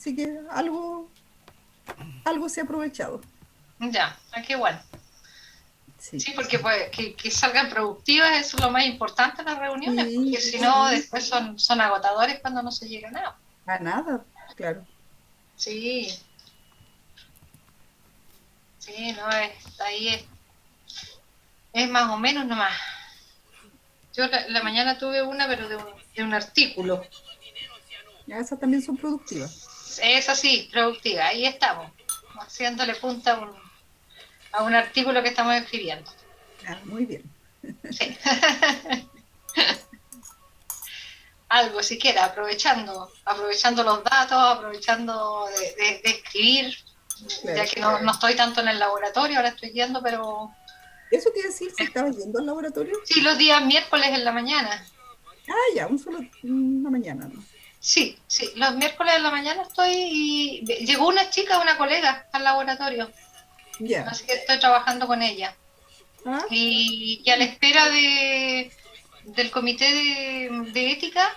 Así que algo se ha aprovechado. Ya, qué bueno. Sí, Sí, porque pues, que salgan productivas, eso es lo más importante en las reuniones, sí, porque si no, sí, después son agotadores cuando no se llega a nada. a nada, claro. Sí, sí, no, ahí es más o menos nomás. Yo la mañana tuve una, pero de un artículo. Ya esas también son productivas. Es así, productiva, ahí estamos, haciéndole punta a un artículo que estamos escribiendo. Ah, muy bien. Sí. Algo siquiera, aprovechando los datos, aprovechando de escribir, ya Claro. que no estoy tanto en el laboratorio, ahora estoy yendo, pero Eso quiere decir si estaba yendo al laboratorio. sí, los días miércoles en la mañana. Ah, ya, una mañana, ¿no? Sí, sí, los miércoles en la mañana estoy y llegó una chica, una colega al laboratorio, Ya. así que estoy trabajando con ella. Ah, Y a la espera del comité de ética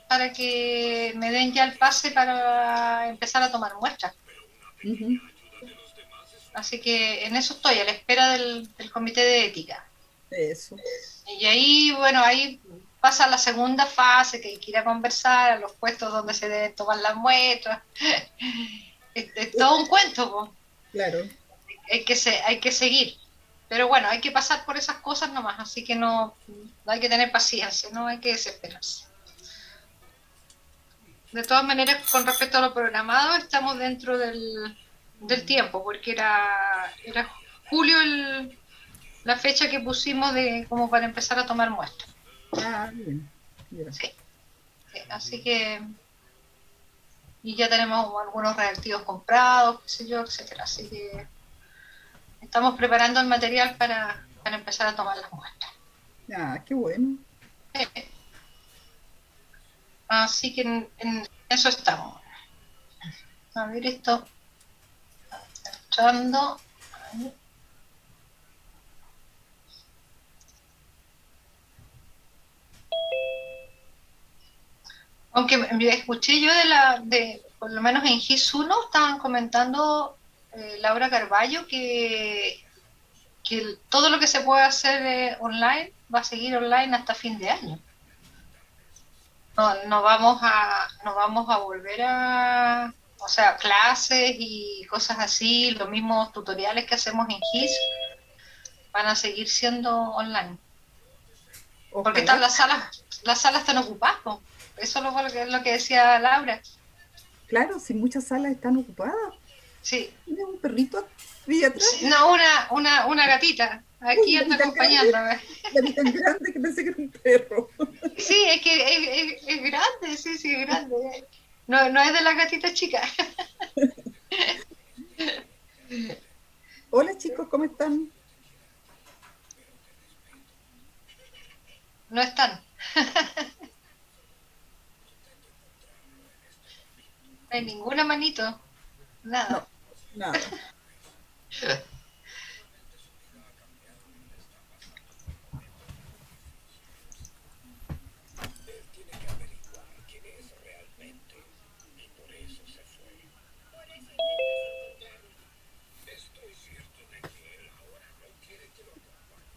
para que me den ya el pase para empezar a tomar muestras. ujú, Así que en eso estoy, a la espera del comité de ética. eso. Y ahí, bueno, ahí pasa la segunda fase, que hay que ir a conversar a los puestos donde se deben tomar las muestras. Es todo un cuento, po. Claro. Hay que seguir. Pero bueno, hay que pasar por esas cosas nomás, así que no hay que tener paciencia, no hay que desesperarse. De todas maneras, con respecto a lo programado, estamos dentro del tiempo, porque era julio la fecha que pusimos como para empezar a tomar muestras. Ah, bien. Ya. Sí, sí, así que y ya tenemos algunos reactivos comprados, qué sé yo, etcétera. Así que estamos preparando el material para empezar a tomar las muestras. Ah, qué bueno. Así que en eso estamos. A ver esto, echando. Aunque escuché yo por lo menos en GIS 1 estaban comentando Laura Carballo que todo lo que se puede hacer online va a seguir online hasta fin de año. No vamos a volver o sea, clases y cosas así, los mismos tutoriales que hacemos en GIS van a seguir siendo online. Porque Ojalá. están las salas están ocupadas, po. Eso es lo que decía Laura. Claro, si muchas salas están ocupadas. Sí, Mira un perrito ahí atrás. sí, no, una gatita, Uy, aquí la vi anda tan grande. acompañándome. La vi tan grande que pensé que era un perro. Sí, es que es grande, sí, sí, es grande. No es de las gatitas chicas. Hola chicos, ¿cómo están? No están. No hay ninguna manito, No, nada. nada.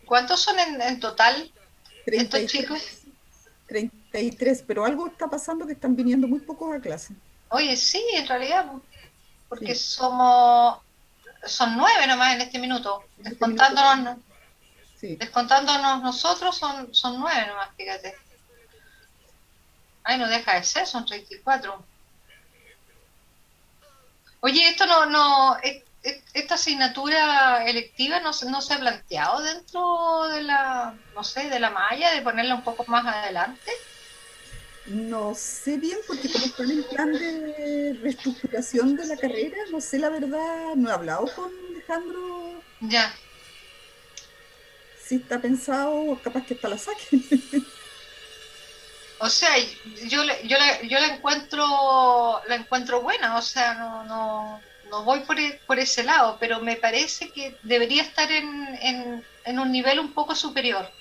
¿Cuántos son en total treinta estos y chicos? tres, 33, pero algo está pasando que están viniendo muy pocos a clase. Oye, sí, en realidad, porque Sí, son 9 nomás en este minuto. en este minuto sí. Descontándonos, Sí. descontándonos nosotros son 9 nomás, fíjate. Ay, no deja de ser, son 34. Oye, esto esta asignatura electiva no se ha planteado dentro no sé, de la malla, de ponerla un poco más adelante. No sé bien porque como están en plan de reestructuración de la carrera, no sé la verdad, no he hablado con Alejandro Ya. si está pensado, capaz que hasta la saquen. O sea, yo la encuentro buena, o sea, no voy por ese lado, pero me parece que debería estar en un nivel un poco superior.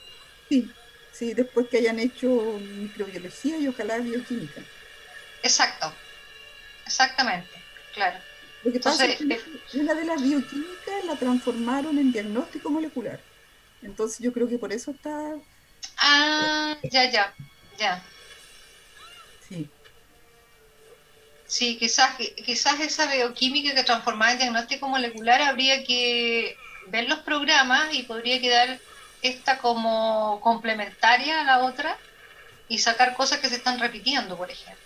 Sí, sí, después que hayan hecho microbiología y ojalá bioquímica. Exacto, exactamente, claro. Lo que pasa es Entonces, que una de las bioquímicas la transformaron en diagnóstico molecular. Entonces yo creo que por eso está, ya, ya, ya. sí, Sí, quizás esa bioquímica que transformaba en diagnóstico molecular habría que ver los programas y podría quedar esta como complementaria a la otra y sacar cosas que se están repitiendo, por ejemplo.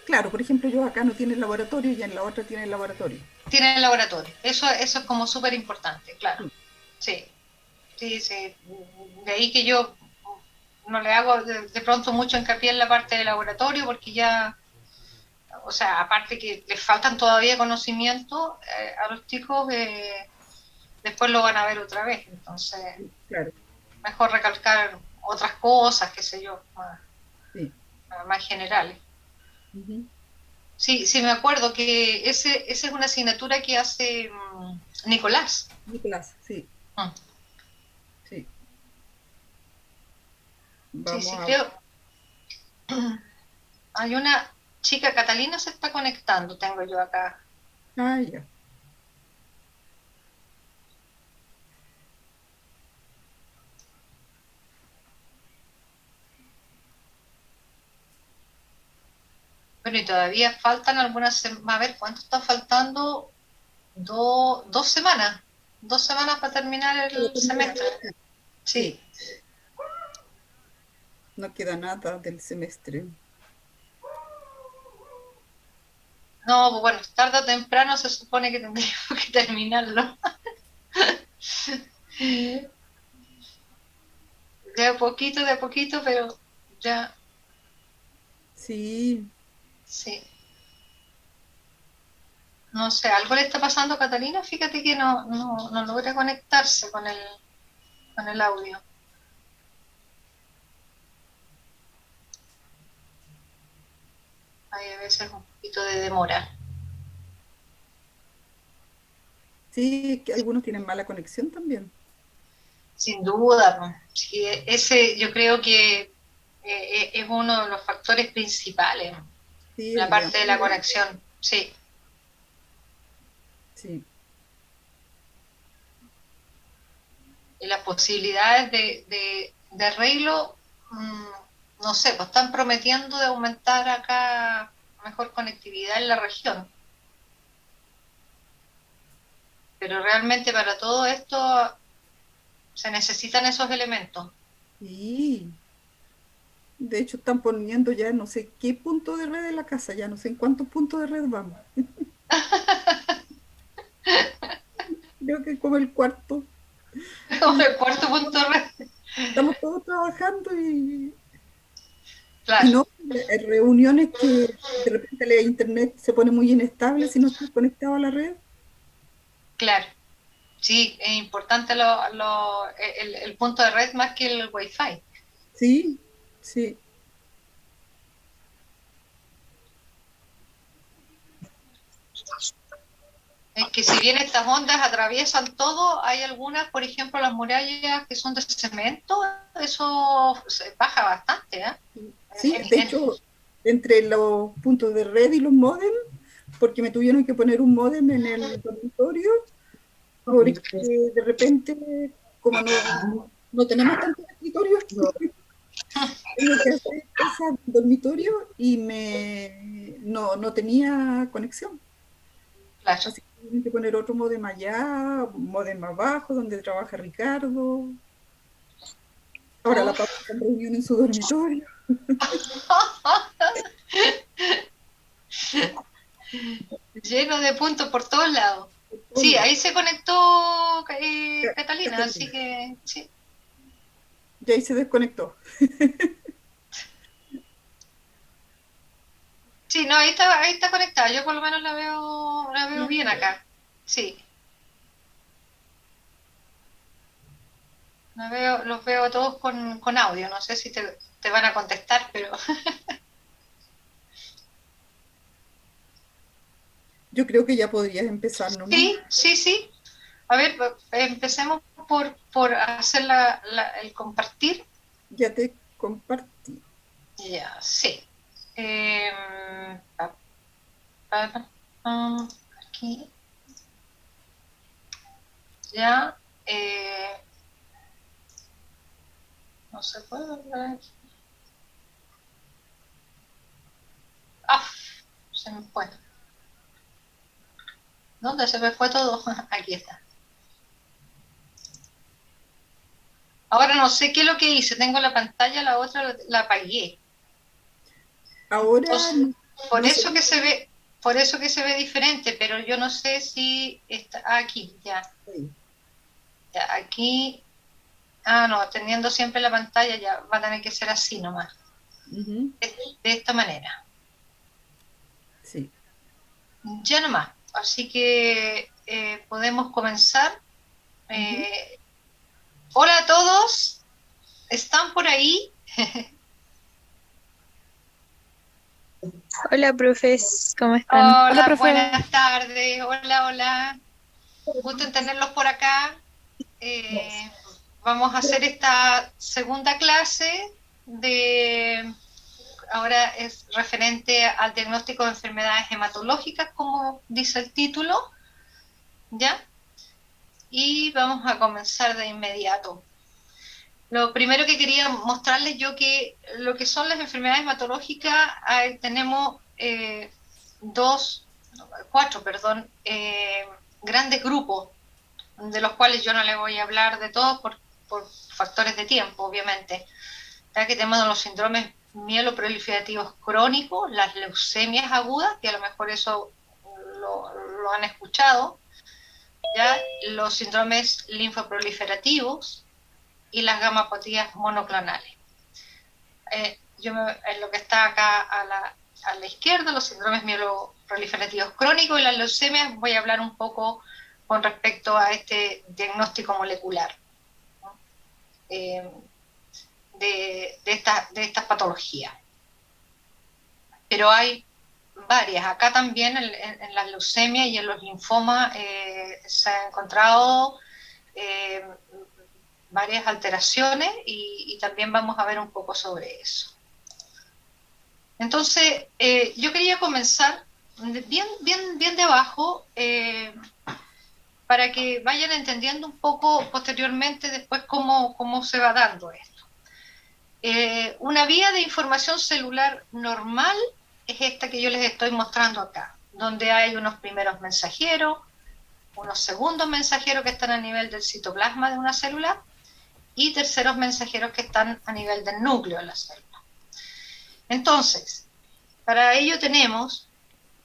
claro, por ejemplo, yo acá no tiene el laboratorio y en la otra tiene el laboratorio. Tienen el laboratorio. Eso es como súper importante, claro. Sí, Sí, sí, sí. De ahí que yo no le hago de pronto mucho hincapié en la parte de laboratorio porque ya, o sea, aparte que les faltan todavía conocimientos a los chicos, después lo van a ver otra vez. Entonces, sí, claro, mejor recalcar otras cosas, qué sé yo, sí. más generales. Ujú. Sí, sí, me acuerdo que esa es una asignatura que hace Nicolás. Nicolás, sí, Mm. sí. Sí, Vamos sí, a... creo. Hay una chica, Catalina se está conectando, tengo yo acá. Ah, ya. Bueno, y todavía faltan algunas semanas. A ver, ¿cuánto está faltando? 2 semanas. 2 semanas para terminar Para el terminar. semestre. Sí, Sí. sí, no queda nada del semestre. No, pues bueno, tarde o temprano se supone que tendríamos que terminarlo. De a poquito, pero ya, Sí, sí. No sé, algo le está pasando a Catalina, fíjate que no logra conectarse con el audio. Hay a veces un poquito de demora. sí, que algunos tienen mala conexión también. Sin duda, pues. Sí, ese yo creo que es uno de los factores principales, Sí, la el de parte de la ambos, conexión, sí. sí. Y las posibilidades de arreglo, no sé, pues están prometiendo de aumentar acá mejor conectividad en la región. Pero realmente para todo esto se necesitan esos elementos. Sí. De hecho, están poniendo ya no sé qué punto de red en la casa, ya no sé en cuántos puntos de red vamos. Creo que como el cuarto. Como Y el cuarto punto de red. estamos todos trabajando y Claro, no, reuniones que de repente la internet se pone muy inestable si no estás conectado a la red. claro. Sí, es importante el punto de red más que el wifi. Sí, sí, Es que si bien estas ondas atraviesan todo, hay algunas, por ejemplo, las murallas que son de cemento, eso se baja bastante, ¿eh? sí. En- De en- hecho, entre los puntos de red y los módems, porque me tuvieron que poner un módem en el dormitorio, porque de repente, como no tenemos tantos escritorios, tengo que hacer cosas en dormitorio y no tenía conexión. claro. Así que tuve que poner otro módem allá, un módem abajo, donde trabaja Ricardo. Ahora la Paula Uf. está en reunión en su dormitorio. Lleno de puntos por todos lados. Por todos Sí, lados. ahí se conectó Catalina, así Catalina. que sí. Y ahí se desconectó. Sí, no, ahí está conectada. Yo por lo menos la veo bien acá. Sí, los veo todos con audio. No sé si te van a contestar, pero Yo creo que ya podrías empezar nomás. sí, sí, sí. A ver, empecemos por hacer el compartir. Ya te compartí. Ya, sí. Pa, Aquí. Ya. No se puede ver aquí. ¡Ah! Se me fue. ¿Dónde se me fue todo? Aquí está. Ahora no sé qué es lo que hice. Tengo la pantalla, la otra la apagué. Ahora Entonces, por no sé. eso que se ve, por eso que se ve diferente, pero yo no sé si está aquí, ya. Ya, aquí. Ah, no, teniendo siempre la pantalla ya va a tener que ser así nomás. De esta manera. Sí. Ya nomás. Así que podemos comenzar. Hola a todos. ¿Están por ahí? Hola, profes, ¿cómo están? Hola, Hola, profe. buenas tardes. Hola, hola. Gusto en tenerlos por acá. Eh, Vamos a hacer esta segunda clase de, ahora es referente al diagnóstico de enfermedades hematológicas, como dice el título, ¿ya? Y vamos a comenzar de inmediato. Lo primero que quería mostrarles yo que lo que son las enfermedades hematológicas, tenemos cuatro, grandes grupos, de los cuales yo no les voy a hablar de todos por factores de tiempo, obviamente. Ya que tenemos los síndromes mieloproliferativos crónicos, las leucemias agudas, que a lo mejor eso lo han escuchado, ya los síndromes linfoproliferativos y las gamapatías monoclonales. En lo que está acá a la izquierda, los síndromes mieloproliferativos crónicos y las leucemias, voy a hablar un poco con respecto a este diagnóstico molecular, ¿no? De estas patologías. Pero hay varias. Acá también en las leucemias y en los linfomas se han encontrado varias alteraciones y también vamos a ver un poco sobre eso. Entonces, yo quería comenzar bien de abajo para que vayan entendiendo un poco posteriormente después cómo se va dando esto. Una vía de información celular normal es esta que yo les estoy mostrando acá, donde hay unos primeros mensajeros, unos segundos mensajeros que están a nivel del citoplasma de una célula y terceros mensajeros que están a nivel del núcleo de la célula. Entonces, para ello tenemos,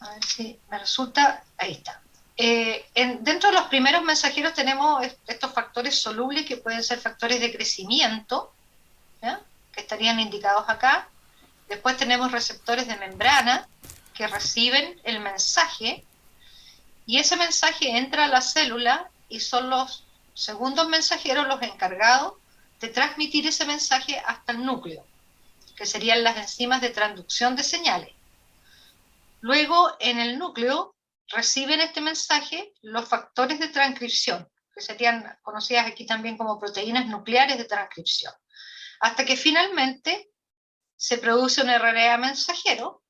a ver si me resulta, ahí está. Dentro de los primeros mensajeros tenemos estos factores solubles que pueden ser factores de crecimiento, ¿ya? Que estarían indicados acá. Después tenemos receptores de membrana que reciben el mensaje y ese mensaje entra a la célula y son los segundos mensajeros los encargados de transmitir ese mensaje hasta el núcleo, que serían las enzimas de transducción de señales. Luego, en el núcleo, reciben este mensaje los factores de transcripción, que serían conocidas aquí también como proteínas nucleares de transcripción, hasta que finalmente se produce un RNA mensajero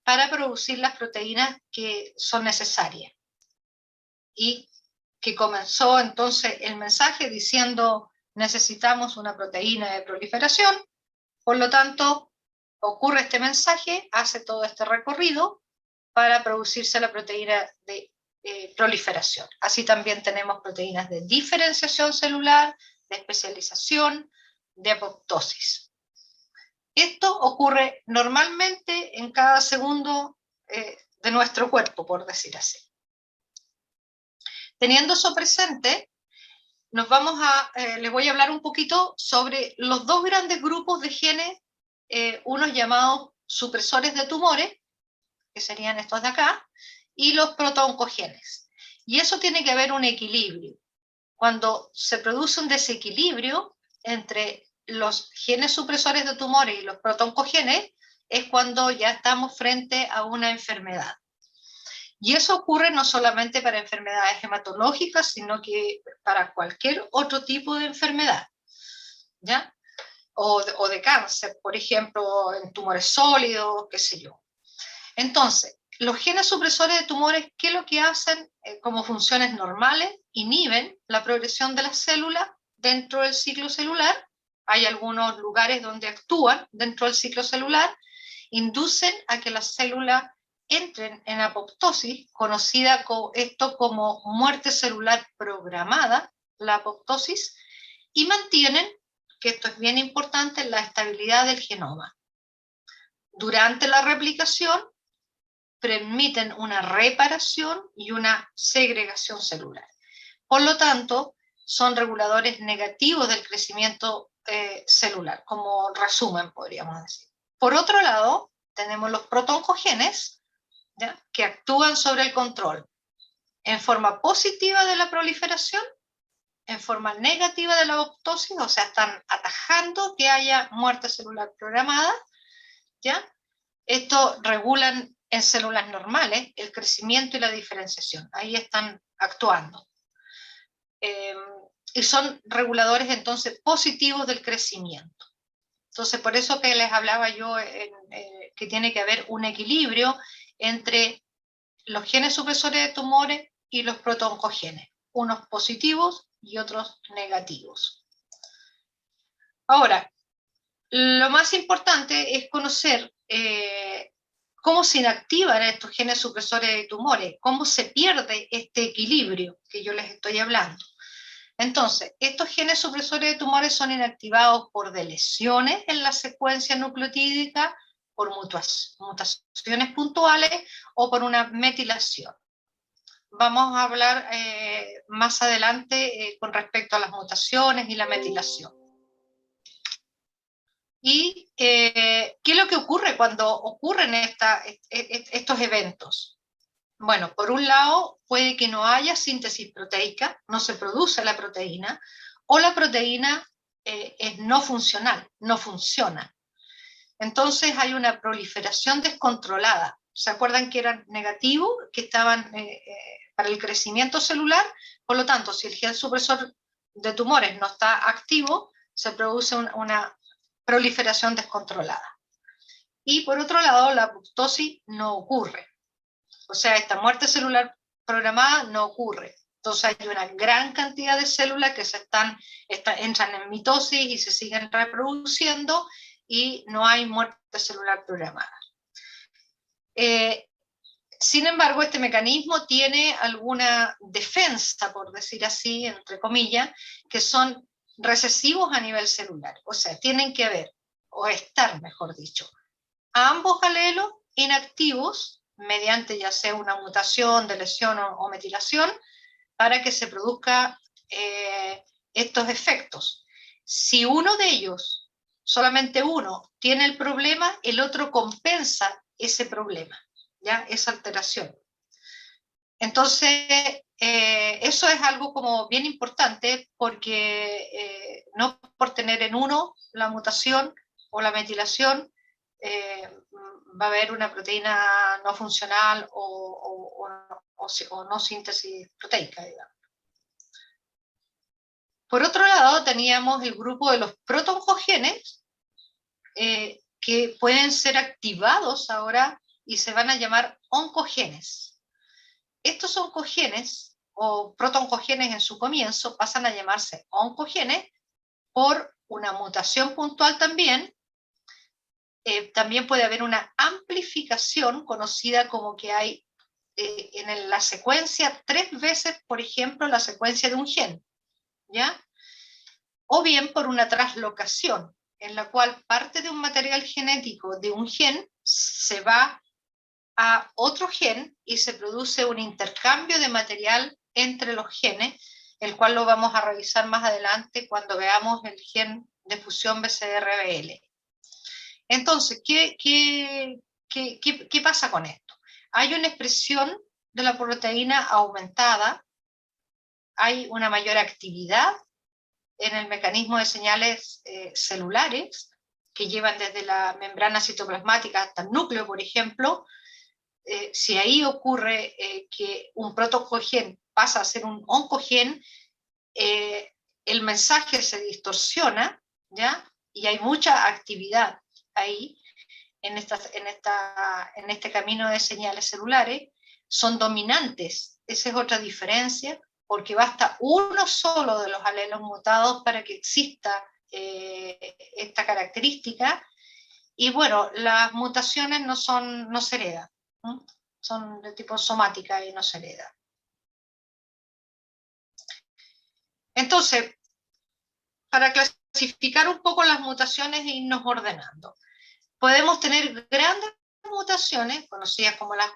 para producir las proteínas que son necesarias. Y que comenzó entonces el mensaje diciendo necesitamos una proteína de proliferación, por lo tanto ocurre este mensaje, hace todo este recorrido para producirse la proteína de proliferación. Así también tenemos proteínas de diferenciación celular, de especialización, de apoptosis. Esto ocurre normalmente en cada segundo de nuestro cuerpo, por decir así. Teniendo eso presente, les voy a hablar un poquito sobre los dos grandes grupos de genes, unos llamados supresores de tumores, que serían estos de acá, y los protooncogenes. Y eso tiene que haber un equilibrio. Cuando se produce un desequilibrio entre los genes supresores de tumores y los protooncogenes, es cuando ya estamos frente a una enfermedad. Y eso ocurre no solamente para enfermedades hematológicas, sino que para cualquier otro tipo de enfermedad, ¿ya? O de cáncer, por ejemplo, en tumores sólidos, qué sé yo. Entonces, los genes supresores de tumores, ¿qué es lo que hacen como funciones normales? Inhiben la progresión de las células dentro del ciclo celular. Hay algunos lugares donde actúan dentro del ciclo celular, inducen a que las células entren en apoptosis, conocida esto como muerte celular programada, la apoptosis, y mantienen, que esto es bien importante, la estabilidad del genoma. Durante la replicación, permiten una reparación y una segregación celular. Por lo tanto, son reguladores negativos del crecimiento celular, como resumen podríamos decir. Por otro lado, tenemos los protoncogenes, ¿ya?, que actúan sobre el control en forma positiva de la proliferación, en forma negativa de la apoptosis, o sea, están atajando que haya muerte celular programada, ¿ya? Esto regulan en células normales el crecimiento y la diferenciación, ahí están actuando. Y son reguladores entonces positivos del crecimiento. Entonces por eso que les hablaba yo que tiene que haber un equilibrio entre los genes supresores de tumores y los protoncogenes, unos positivos y otros negativos. Ahora, lo más importante es conocer cómo se inactivan estos genes supresores de tumores, cómo se pierde este equilibrio que yo les estoy hablando. Entonces, estos genes supresores de tumores son inactivados por deleciones en la secuencia nucleotídica, por mutaciones puntuales o por una metilación. Vamos a hablar más adelante con respecto a las mutaciones y la metilación. ¿Y qué es lo que ocurre cuando ocurren estos eventos? Bueno, por un lado, puede que no haya síntesis proteica, no se produce la proteína, o la proteína es no funcional, no funciona. Entonces hay una proliferación descontrolada. ¿Se acuerdan que eran negativos, que estaban para el crecimiento celular? Por lo tanto, si el gen supresor de tumores no está activo, se produce una proliferación descontrolada. Y por otro lado, la apoptosis no ocurre. O sea, esta muerte celular programada no ocurre. Entonces hay una gran cantidad de células que entran en mitosis y se siguen reproduciendo y no hay muerte celular programada. Sin embargo, este mecanismo tiene alguna defensa, por decir así, entre comillas, que son recesivos a nivel celular. O sea, tienen que haber, o estar, mejor dicho, ambos alelos inactivos, mediante ya sea una mutación, deleción o metilación, para que se produzca estos efectos. Si uno de ellos, solamente uno, tiene el problema, el otro compensa ese problema, ¿ya? Esa alteración. Entonces, eso es algo como bien importante, porque no por tener en uno la mutación o la metilación, va a haber una proteína no funcional o no síntesis proteica, digamos. Por otro lado, teníamos el grupo de los protoncogenes, que pueden ser activados ahora y se van a llamar oncogenes. Estos oncogenes, o protoncogenes en su comienzo, pasan a llamarse oncogenes por una mutación puntual también. También puede haber una amplificación conocida como que hay en la secuencia 3 veces, por ejemplo, la secuencia de un gen, ¿ya? O bien por una translocación, en la cual parte de un material genético de un gen se va a otro gen y se produce un intercambio de material entre los genes, el cual lo vamos a revisar más adelante cuando veamos el gen de fusión BCR-BL. Entonces, ¿qué pasa con esto? Hay una expresión de la proteína aumentada, hay una mayor actividad en el mecanismo de señales celulares, que llevan desde la membrana citoplasmática hasta el núcleo, por ejemplo. Si ahí ocurre que un protoncogen pasa a ser un oncogen, el mensaje se distorsiona, ¿ya? Y hay mucha actividad ahí, en este camino de señales celulares, son dominantes. Esa es otra diferencia, porque basta uno solo de los alelos mutados para que exista esta característica. Y bueno, las mutaciones no se heredan, ¿no? Son de tipo somática y no se heredan. Entonces, para clasificar un poco las mutaciones e irnos ordenando, podemos tener grandes mutaciones, conocidas como las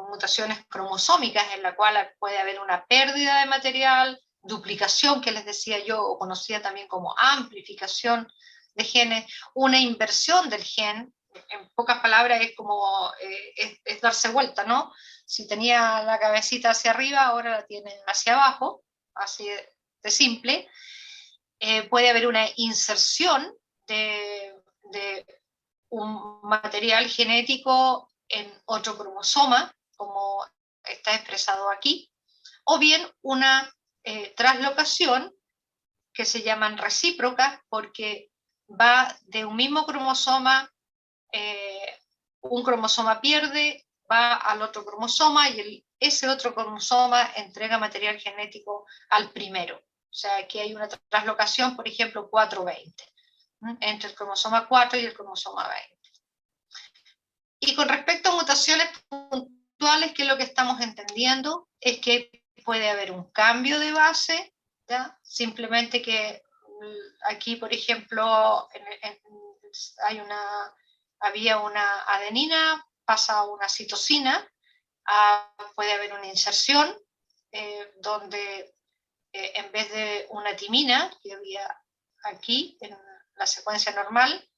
mutaciones cromosómicas, en la cual puede haber una pérdida de material, duplicación, que les decía yo, o conocida también como amplificación de genes, una inversión del gen. En pocas palabras es como es darse vuelta, ¿no? Si tenía la cabecita hacia arriba, ahora la tiene hacia abajo, así de simple. Puede haber una inserción de un material genético en otro cromosoma, como está expresado aquí, o bien una traslocación, que se llaman recíprocas, porque va de un mismo cromosoma, un cromosoma pierde, va al otro cromosoma, y ese otro cromosoma entrega material genético al primero. O sea, aquí hay una traslocación, por ejemplo, 4:20, entre el cromosoma 4 y el cromosoma 20. Y con respecto a mutaciones puntuales, que es lo que estamos entendiendo, es que puede haber un cambio de base, ¿ya? Simplemente que aquí, por ejemplo, había una adenina, pasa a una citosina, puede haber una inserción, donde en vez de una timina, que había aquí en la secuencia normal,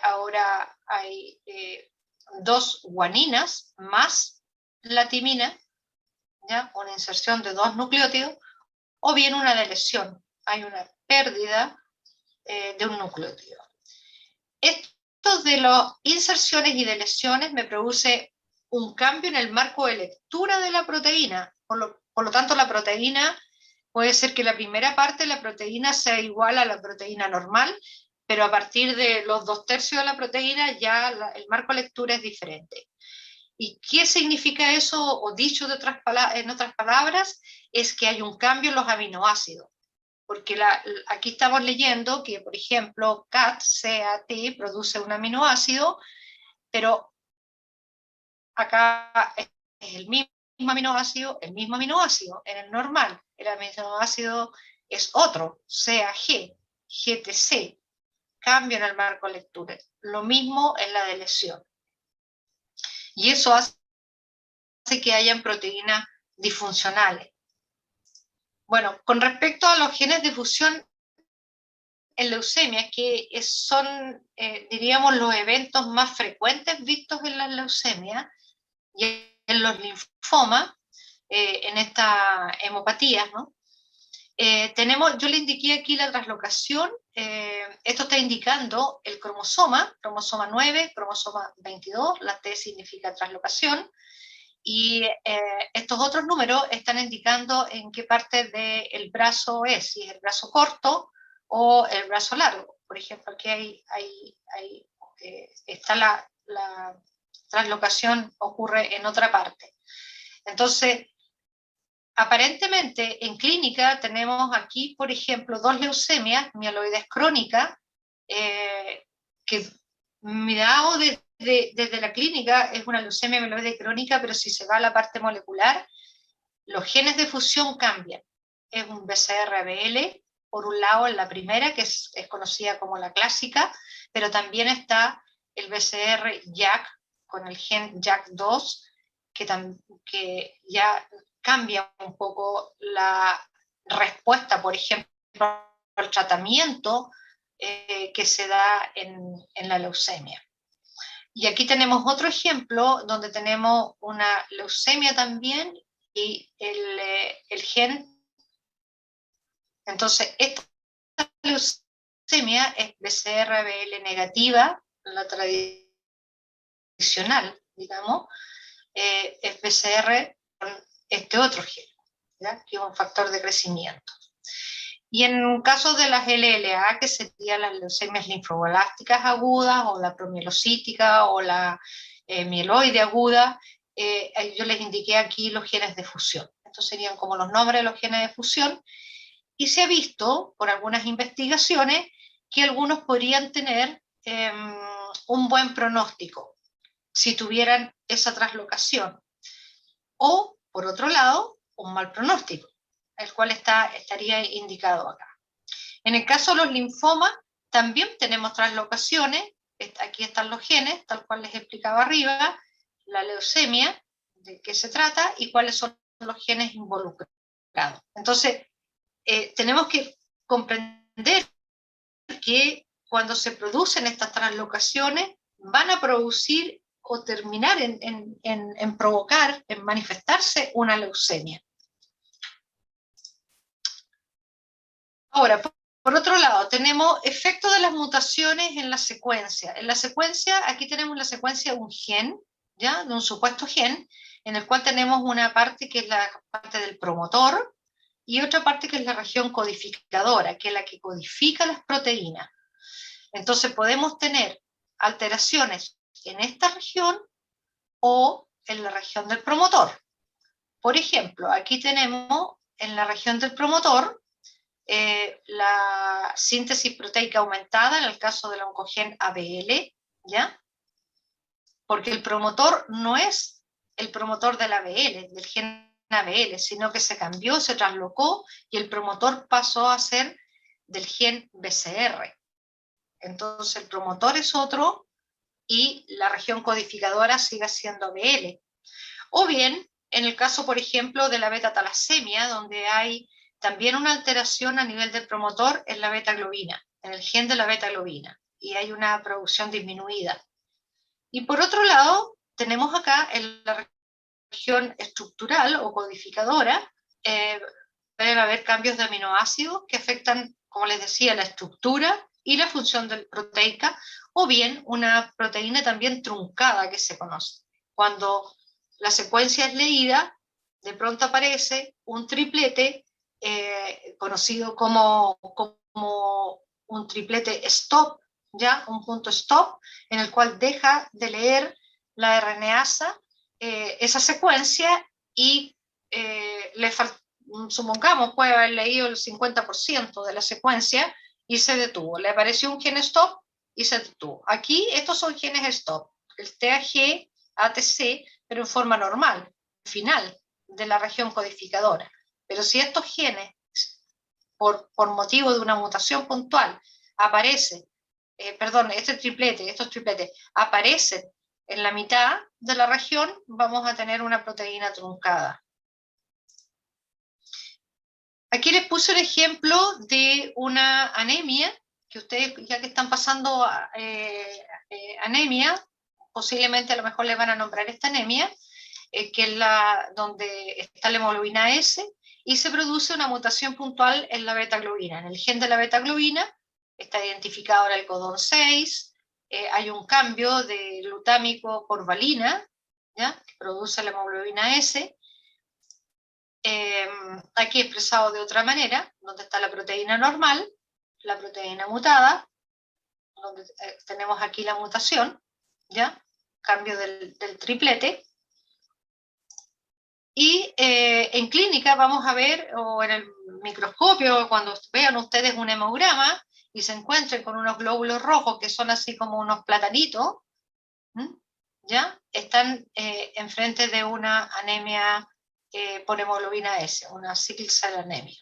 ahora hay 2 guaninas más la timina, ¿ya? Una inserción de 2 nucleótidos, o bien una deleción, hay una pérdida de un nucleótido. Esto de las inserciones y deleciones me produce un cambio en el marco de lectura de la proteína, por lo tanto la proteína puede ser que la primera parte de la proteína sea igual a la proteína normal, pero a partir de los 2/3 de la proteína ya el marco de lectura es diferente. ¿Y qué significa eso? O dicho en otras palabras, es que hay un cambio en los aminoácidos. Porque aquí estamos leyendo que, por ejemplo, CAT produce un aminoácido, pero acá es el mismo aminoácido, en el normal. El aminoácido es otro, CAG, GTC, cambio en el marco de lectura. Lo mismo en la deleción. Y eso hace que hayan proteínas disfuncionales. Bueno, con respecto a los genes de fusión en leucemia, que son, diríamos, los eventos más frecuentes vistos en las leucemias y en los linfomas, en estas hemopatías, ¿no? Yo le indiqué aquí la traslocación. Esto está indicando el cromosoma 9, cromosoma 22, la T significa traslocación, y estos otros números están indicando en qué parte del brazo es, si es el brazo corto o el brazo largo. Por ejemplo, aquí está la traslocación, ocurre en otra parte. Entonces, aparentemente en clínica tenemos aquí, por ejemplo, 2 leucemias mieloides crónicas, que mirado desde la clínica es una leucemia mieloide crónica, pero si se va a la parte molecular, los genes de fusión cambian. Es un BCR-ABL, por un lado en la primera, que es conocida como la clásica, pero también está el BCR-JAK con el gen JAK2, que ya cambia un poco la respuesta, por ejemplo, al tratamiento que se da en la leucemia. Y aquí tenemos otro ejemplo donde tenemos una leucemia también y el gen. Entonces, esta leucemia es BCR-ABL negativa, la tradicional, digamos, es BCR con este otro gen, ¿ya? Que es un factor de crecimiento. Y en caso de las LLA, que serían las leucemias linfoblásticas agudas, o la promielocítica, o la mieloide aguda, yo les indiqué aquí los genes de fusión. Estos serían como los nombres de los genes de fusión, y se ha visto, por algunas investigaciones, que algunos podrían tener un buen pronóstico, si tuvieran esa translocación. O, por otro lado, un mal pronóstico, el cual estaría indicado acá. En el caso de los linfomas, también tenemos translocaciones. Aquí están los genes, tal cual les explicaba arriba, la leucemia, de qué se trata y cuáles son los genes involucrados. Entonces, tenemos que comprender que cuando se producen estas translocaciones, van a producir o terminar en provocar, en manifestarse una leucemia. Ahora, por otro lado, tenemos efectos de las mutaciones en la secuencia. En la secuencia, aquí tenemos la secuencia de un gen, ¿ya? De un supuesto gen, en el cual tenemos una parte que es la parte del promotor, y otra parte que es la región codificadora, que es la que codifica las proteínas. Entonces podemos tener alteraciones en esta región o en la región del promotor. Por ejemplo, aquí tenemos en la región del promotor la síntesis proteica aumentada en el caso del oncogen ABL, ¿ya? Porque el promotor no es el promotor del ABL, del gen ABL, sino que se cambió, se traslocó y el promotor pasó a ser del gen BCR. Entonces el promotor es otro y la región codificadora sigue siendo ABL. O bien, en el caso, por ejemplo, de la beta-talasemia, donde hay también una alteración a nivel del promotor en la beta-globina, en el gen de la beta-globina, y hay una producción disminuida. Y por otro lado, tenemos acá en la región estructural o codificadora, pueden haber cambios de aminoácidos que afectan, como les decía, la estructura y la función proteica, o bien una proteína también truncada que se conoce. Cuando la secuencia es leída, de pronto aparece un triplete conocido como un triplete stop, ¿ya? Un punto stop, en el cual deja de leer la RNasa esa secuencia y supongamos, puede haber leído el 50% de la secuencia y se detuvo. Le apareció un gen stop y se detuvo. Aquí estos son genes stop, el TAG, ATC, pero en forma normal, final de la región codificadora. Pero si estos genes, por motivo de una mutación puntual, aparecen, estos tripletes aparecen en la mitad de la región, vamos a tener una proteína truncada. Aquí les puse un ejemplo de una anemia, que ustedes, ya que están pasando anemia, posiblemente a lo mejor les van a nombrar esta anemia, que es donde está la hemoglobina S, y se produce una mutación puntual en la beta-globina. En el gen de la beta-globina está identificado ahora el codón 6, hay un cambio de glutámico por valina, ¿ya? Que produce la hemoglobina S. Aquí expresado de otra manera, donde está la proteína normal, la proteína mutada, donde tenemos aquí la mutación, ¿ya? Cambio del triplete. Y en clínica vamos a ver, o en el microscopio, cuando vean ustedes un hemograma y se encuentren con unos glóbulos rojos que son así como unos platanitos, ¿ya? Están enfrente de una anemia por hemoglobina S, una sickle cell anemia.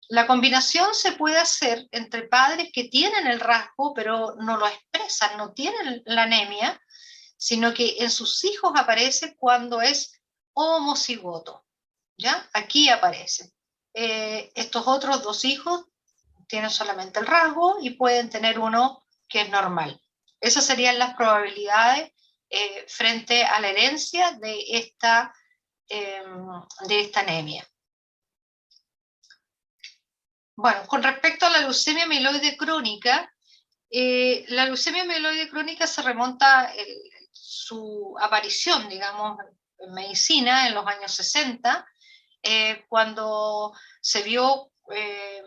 La combinación se puede hacer entre padres que tienen el rasgo, pero no lo expresan, no tienen la anemia, sino que en sus hijos aparece cuando es homocigoto, ¿ya? Aquí aparece. Estos otros dos hijos tienen solamente el rasgo y pueden tener uno que es normal. Esas serían las probabilidades frente a la herencia de esta anemia. Bueno, con respecto a la leucemia mieloide crónica, la leucemia mieloide crónica se remonta su aparición, digamos, en medicina en los años 60, cuando se vio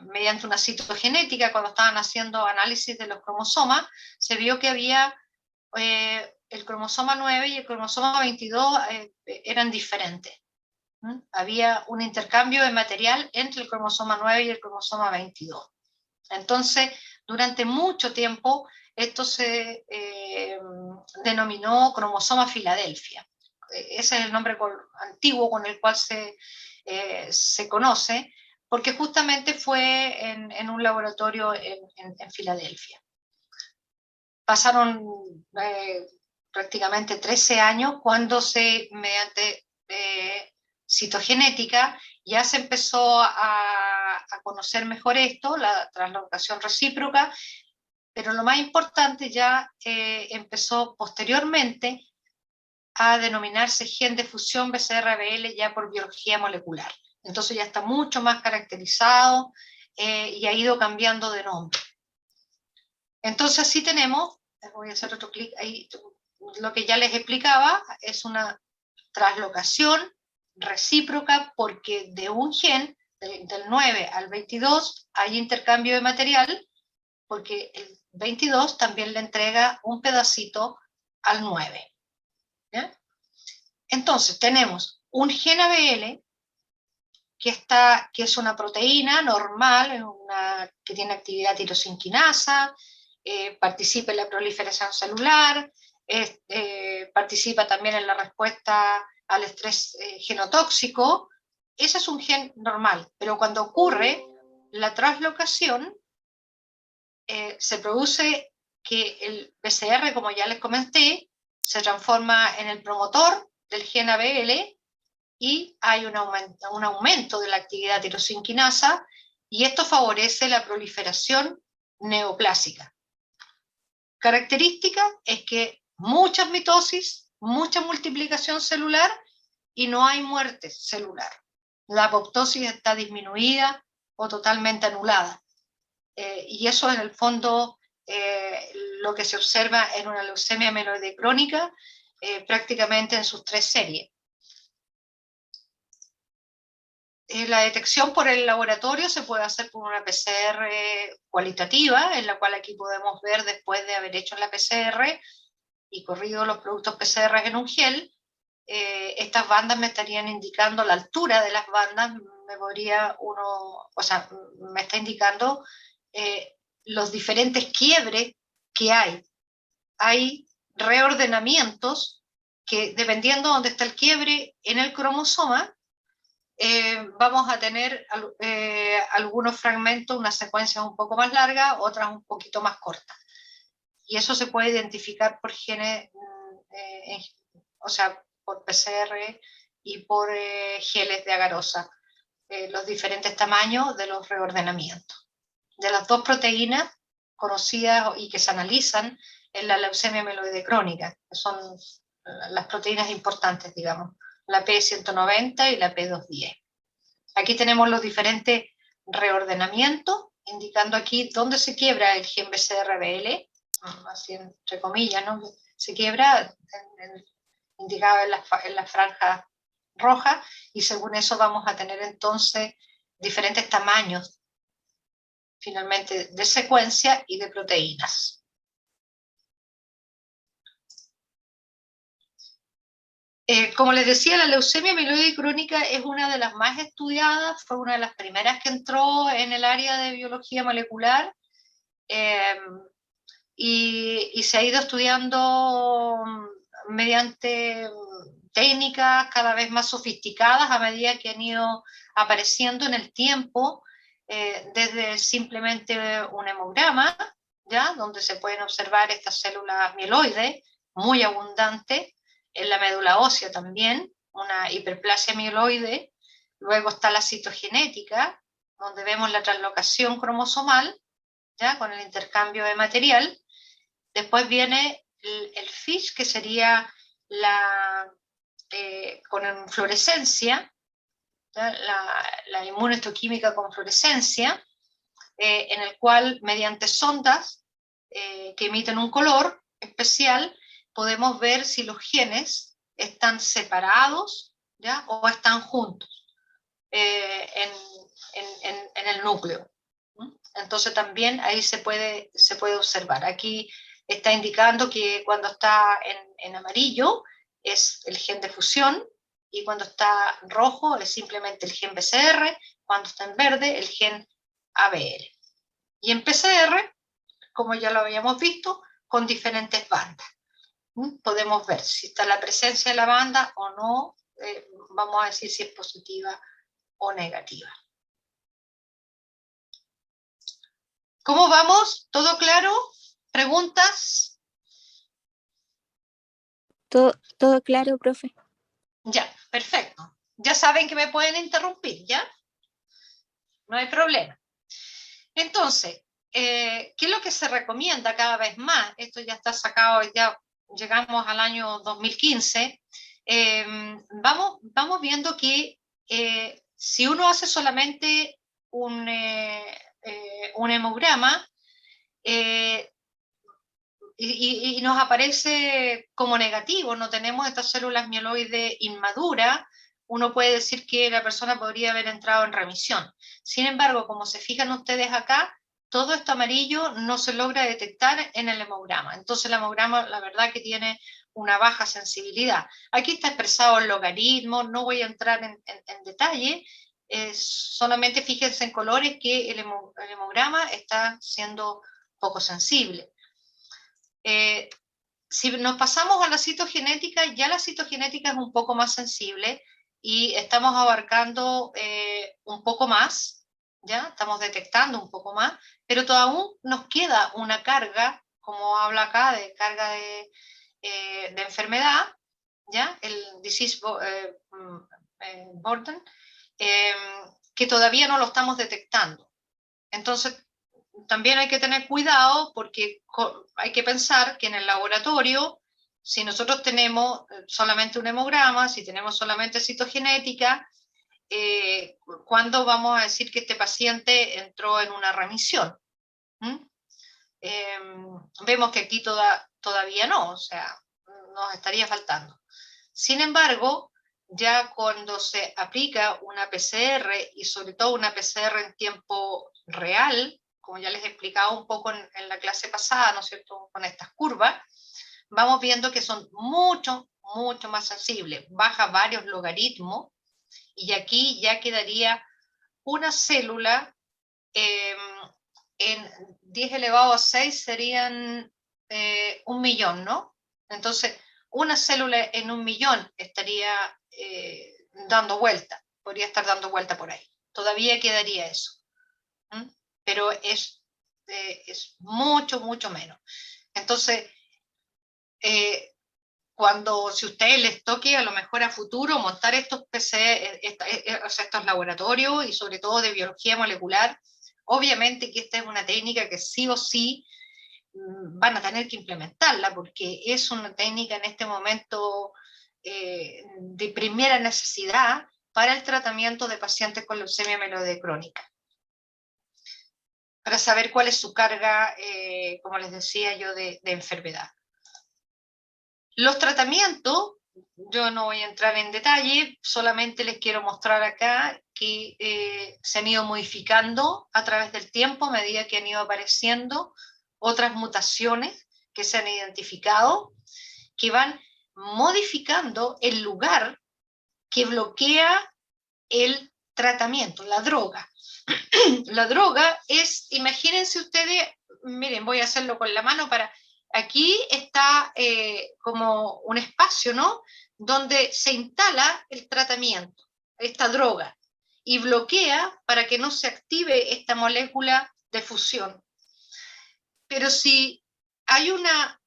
mediante una citogenética, cuando estaban haciendo análisis de los cromosomas, se vio que había el cromosoma 9 y el cromosoma 22 eran diferentes. Había un intercambio de material entre el cromosoma 9 y el cromosoma 22. Entonces, durante mucho tiempo, esto se denominó cromosoma Filadelfia. Ese es el nombre antiguo con el cual se conoce, porque justamente fue en un laboratorio en Filadelfia. Pasaron prácticamente 13 años cuando mediante citogenética ya se empezó a conocer mejor esto, la translocación recíproca, pero lo más importante ya empezó posteriormente a denominarse gen de fusión BCR-ABL ya por biología molecular. Entonces ya está mucho más caracterizado y ha ido cambiando de nombre. Entonces así tenemos, voy a hacer otro clic ahí, lo que ya les explicaba, es una translocación recíproca porque de un gen, del 9 al 22, hay intercambio de material, porque el 22 también le entrega un pedacito al 9. ¿Ya? Entonces tenemos un gen ABL que es una proteína normal, que tiene actividad tirosinquinasa, participa en la proliferación celular, participa también en la respuesta al estrés genotóxico. Ese es un gen normal, pero cuando ocurre la translocación, se produce que el PCR, como ya les comenté, se transforma en el promotor del gen ABL y hay un aumento de la actividad tirosinquinasa y esto favorece la proliferación neoplásica. Característica es que muchas mitosis, mucha multiplicación celular y no hay muerte celular. La apoptosis está disminuida o totalmente anulada. Y eso en el fondo lo que se observa en una leucemia amiloide crónica prácticamente en sus 3 series. La detección por el laboratorio se puede hacer por una PCR cualitativa, en la cual aquí podemos ver después de haber hecho la PCR y corrido los productos PCR en un gel, estas bandas me estarían indicando la altura de las bandas, me está indicando los diferentes quiebres que hay. Hay reordenamientos que, dependiendo de dónde está el quiebre en el cromosoma, vamos a tener algunos fragmentos, unas secuencias un poco más largas, otras un poquito más cortas. Y eso se puede identificar por genes, por PCR y por geles de agarosa, los diferentes tamaños de los reordenamientos. De las 2 proteínas conocidas y que se analizan en la leucemia amiloide crónica, que son las proteínas importantes, digamos, la P190 y la P210. Aquí tenemos los diferentes reordenamientos, indicando aquí dónde se quiebra el gen BCR-ABL, así entre comillas, ¿no? Se quiebra, indicado en la franja roja, y según eso vamos a tener entonces diferentes tamaños, finalmente, de secuencia y de proteínas. Como les decía, la leucemia amiloide crónica es una de las más estudiadas, fue una de las primeras que entró en el área de biología molecular, y se ha ido estudiando mediante técnicas cada vez más sofisticadas a medida que han ido apareciendo en el tiempo, desde simplemente un hemograma, ¿ya? Donde se pueden observar estas células mieloides muy abundantes, en la médula ósea también, una hiperplasia mieloide. Luego está la citogenética, donde vemos la translocación cromosomal, ¿ya? Con el intercambio de material. Después viene el FISH, que sería con fluorescencia, la inmunohistoquímica con fluorescencia, en el cual mediante sondas que emiten un color especial, podemos ver si los genes están separados, ¿ya? O están juntos. en el núcleo. Entonces también ahí se puede observar. Aquí está indicando que cuando está en amarillo es el gen de fusión, y cuando está rojo es simplemente el gen BCR, cuando está en verde el gen ABR. Y en PCR, como ya lo habíamos visto, con diferentes bandas. Podemos ver si está la presencia de la banda o no, vamos a decir si es positiva o negativa. ¿Cómo vamos? ¿Todo claro? ¿Preguntas? Todo claro, profe. Ya, perfecto. Ya saben que me pueden interrumpir, ¿ya? No hay problema. Entonces, ¿qué es lo que se recomienda cada vez más? Esto ya está sacado, ya llegamos al año 2015. Vamos viendo que si uno hace solamente un hemograma y nos aparece como negativo, no tenemos estas células mieloides inmaduras, uno puede decir que la persona podría haber entrado en remisión. Sin embargo, como se fijan ustedes acá, todo esto amarillo no se logra detectar en el hemograma. Entonces el hemograma, la verdad que tiene una baja sensibilidad. Aquí está expresado el logaritmo, no voy a entrar en detalle, solamente fíjense en colores que el hemograma está siendo poco sensible. Si nos pasamos a la citogenética, ya la citogenética es un poco más sensible y estamos abarcando un poco más, ¿ya? Estamos detectando un poco más, pero todavía nos queda una carga, como habla acá, de carga de enfermedad, ¿ya? El disease burden, que todavía no lo estamos detectando. Entonces, también hay que tener cuidado porque hay que pensar que en el laboratorio, si nosotros tenemos solamente un hemograma, si tenemos solamente citogenética, ¿cuándo vamos a decir que este paciente entró en una remisión? Vemos que aquí todavía no, o sea, nos estaría faltando. Sin embargo, ya cuando se aplica una PCR, y sobre todo una PCR en tiempo real, como ya les he explicado un poco en la clase pasada, ¿no es cierto?, con estas curvas, vamos viendo que son mucho más sensibles. Baja varios logaritmos, y aquí ya quedaría una célula en 10 elevado a 6 serían 1 millón, ¿no? Entonces, una célula en 1 millón estaría dando vuelta, podría estar dando vuelta por ahí. Todavía quedaría eso. Pero es mucho menos. Entonces, si ustedes les toque a lo mejor a futuro montar estos PC, o sea, estos laboratorios y sobre todo de biología molecular, obviamente que esta es una técnica que sí o sí van a tener que implementarla porque es una técnica en este momento de primera necesidad para el tratamiento de pacientes con leucemia mieloide crónica. Para saber cuál es su carga, como les decía yo, de enfermedad. Los tratamientos, yo no voy a entrar en detalle, solamente les quiero mostrar acá que se han ido modificando a través del tiempo a medida que han ido apareciendo otras mutaciones que se han identificado, que van modificando el lugar que bloquea el tratamiento, la droga. La droga es, imagínense ustedes, miren, voy a hacerlo con la mano para... Aquí está como un espacio, ¿no?, donde se instala el tratamiento, esta droga, y bloquea para que no se active esta molécula de fusión. Pero si hay una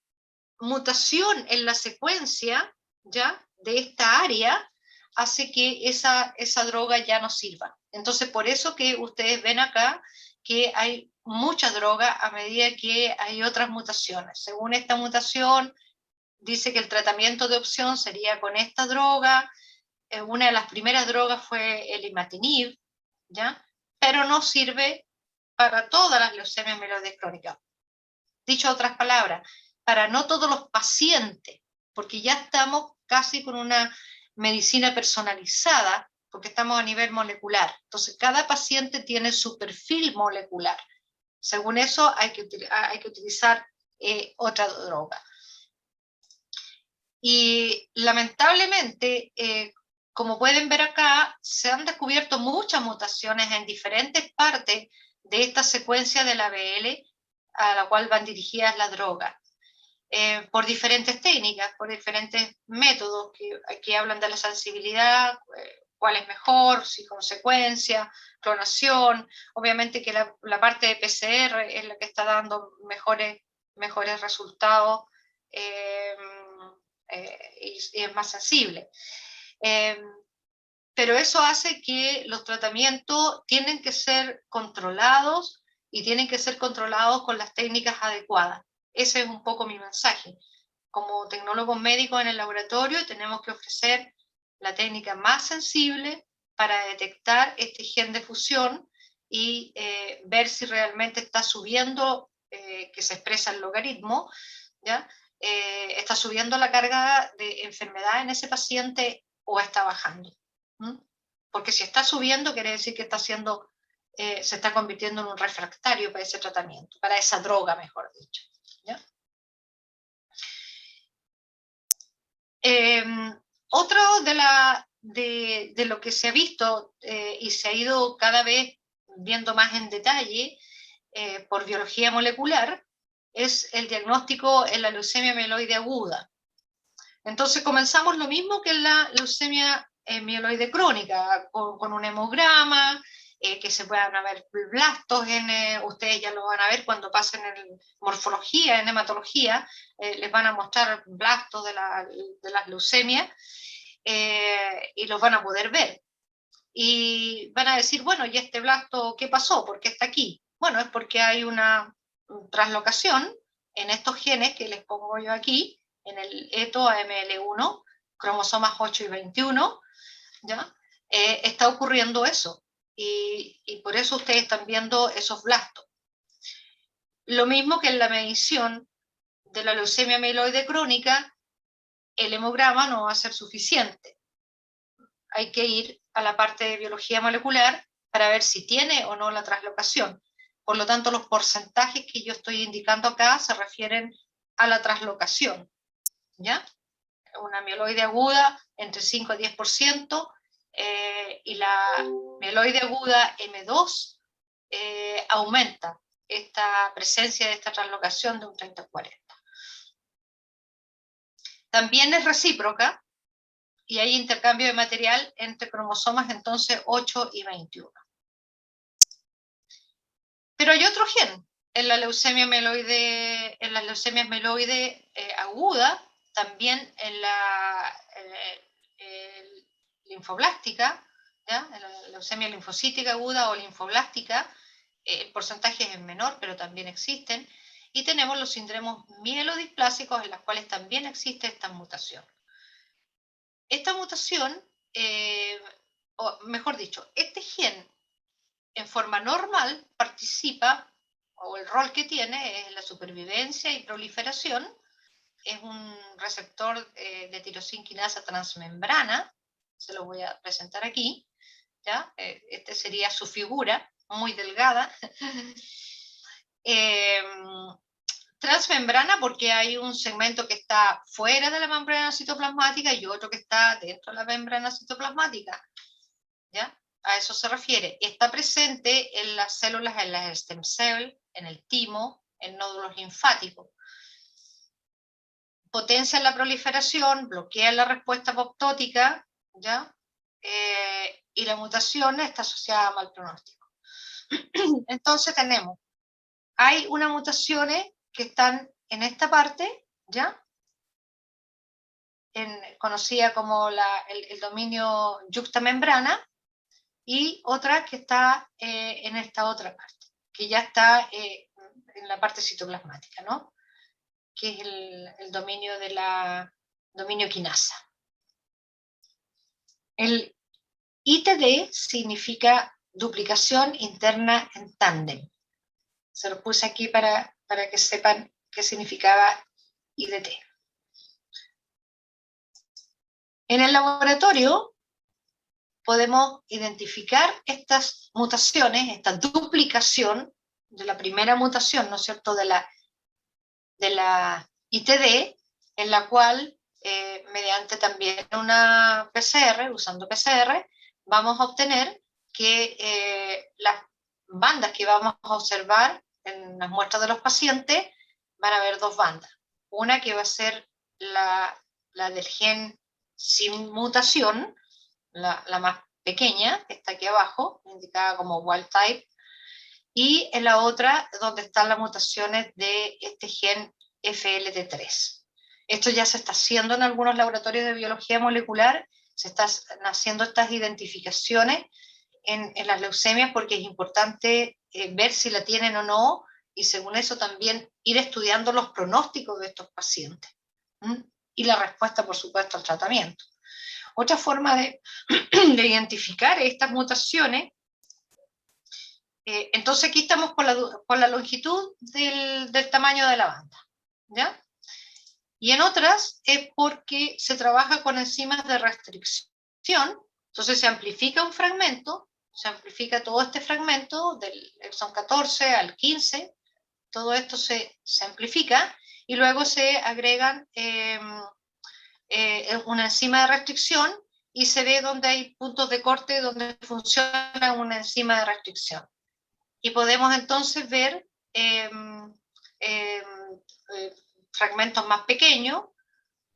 mutación en la secuencia, ¿ya?, de esta área, hace que esa droga ya no sirva. Entonces, por eso que ustedes ven acá que hay mucha droga a medida que hay otras mutaciones. Según esta mutación, dice que el tratamiento de opción sería con esta droga. Una de las primeras drogas fue el imatinib, ¿ya?, pero no sirve para todas las leucemias mieloides crónicas. Dicho otras palabras, para no todos los pacientes, porque ya estamos casi con una medicina personalizada porque estamos a nivel molecular. Entonces, cada paciente tiene su perfil molecular. Según eso, hay que utilizar otra droga. Y lamentablemente, como pueden ver acá, se han descubierto muchas mutaciones en diferentes partes de esta secuencia de la BL a la cual van dirigidas las drogas. Por diferentes técnicas, por diferentes métodos, que aquí hablan de la sensibilidad, cuál es mejor, si con secuencia, clonación, obviamente que la parte de PCR es la que está dando mejores resultados y es más sensible. Pero eso hace que los tratamientos tienen que ser controlados y tienen que ser controlados con las técnicas adecuadas. Ese es un poco mi mensaje. Como tecnólogos médicos en el laboratorio tenemos que ofrecer la técnica más sensible para detectar este gen de fusión y ver si realmente está subiendo, que se expresa el logaritmo, ¿ya? Está subiendo la carga de enfermedad en ese paciente o está bajando. Porque si está subiendo quiere decir que se está convirtiendo en un refractario para ese tratamiento, para esa droga, mejor dicho. ¿Ya? Otro de lo que se ha visto y se ha ido cada vez viendo más en detalle por biología molecular es el diagnóstico en la leucemia mieloide aguda. Entonces comenzamos lo mismo que en la leucemia mieloide crónica, con un hemograma, que se puedan ver blastos, ustedes ya lo van a ver cuando pasen en morfología, en hematología, les van a mostrar blastos de las leucemias y los van a poder ver. Y van a decir, bueno, ¿y este blasto qué pasó? ¿Por qué está aquí? Bueno, es porque hay una translocación en estos genes que les pongo yo aquí, en el ETO AML1, cromosomas 8 y 21, ¿ya? Está ocurriendo eso. Y por eso ustedes están viendo esos blastos. Lo mismo que en la medición de la leucemia mieloide crónica, el hemograma no va a ser suficiente. Hay que ir a la parte de biología molecular para ver si tiene o no la translocación. Por lo tanto, los porcentajes que yo estoy indicando acá se refieren a la translocación, ¿ya? Una mieloide aguda entre 5 y 10%, y la mieloide aguda M2 aumenta esta presencia de esta translocación de un 30-40. También es recíproca, y hay intercambio de material entre cromosomas entonces 8 y 21. Pero hay otro gen en la leucemia mieloide, en las leucemias mieloide aguda, también en la linfoblástica, ¿ya? En la leucemia linfocítica aguda o linfoblástica, el porcentaje es menor, pero también existen, y tenemos los síndromes mielodisplásicos en los cuales también existe esta mutación. Esta mutación, o mejor dicho, este gen en forma normal participa, o el rol que tiene es la supervivencia y proliferación, es un receptor de tirosina quinasa transmembrana, se lo voy a presentar aquí, ¿ya? Este sería su figura, muy delgada. Transmembrana porque hay un segmento que está fuera de la membrana citoplasmática y otro que está dentro de la membrana citoplasmática, ¿ya? A eso se refiere. Está presente en las células, en las stem cells, en el timo, en nódulos linfáticos. Potencia la proliferación, bloquea la respuesta apoptótica, ¿ya? Y la mutación está asociada a mal pronóstico. Entonces hay unas mutaciones que están en esta parte, ¿ya? Conocida como el dominio yuxtamembrana, y otra que está en esta otra parte, que ya está en la parte citoplasmática, ¿no? Que es el dominio de la dominio quinasa. El ITD significa duplicación interna en tándem. Se lo puse aquí para que sepan qué significaba IDT. En el laboratorio podemos identificar estas mutaciones, esta duplicación de la primera mutación, ¿no es cierto?, de la ITD, en la cual, mediante también una PCR, usando PCR, vamos a obtener que las bandas que vamos a observar en las muestras de los pacientes van a haber dos bandas. Una que va a ser la del gen sin mutación, la más pequeña, que está aquí abajo, indicada como wild type, y en la otra donde están las mutaciones de este gen FLT3. Esto ya se está haciendo en algunos laboratorios de biología molecular, se están haciendo estas identificaciones en las leucemias porque es importante ver si la tienen o no, y según eso también ir estudiando los pronósticos de estos pacientes. Y la respuesta, por supuesto, al tratamiento. Otra forma de identificar estas mutaciones, entonces aquí estamos con la longitud del tamaño de la banda, ¿ya? Y en otras es porque se trabaja con enzimas de restricción, entonces se amplifica un fragmento, se amplifica todo este fragmento del exón 14 al 15, todo esto se amplifica, y luego se agregan una enzima de restricción, y se ve donde hay puntos de corte donde funciona una enzima de restricción. Y podemos entonces ver fragmentos más pequeños,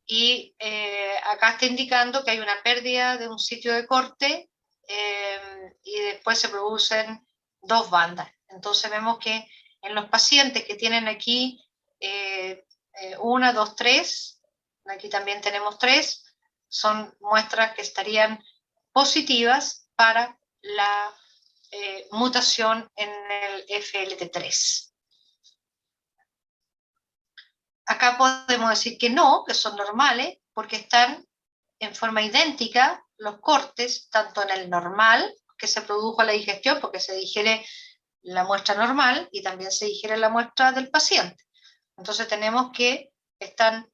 y acá está indicando que hay una pérdida de un sitio de corte, y después se producen dos bandas. Entonces vemos que en los pacientes que tienen aquí 1, 2, 3, aquí también tenemos 3, son muestras que estarían positivas para la mutación en el FLT3. Acá podemos decir que no, que son normales, porque están en forma idéntica los cortes, tanto en el normal, que se produjo a la digestión, porque se digiere la muestra normal, y también se digiere la muestra del paciente. Entonces tenemos que están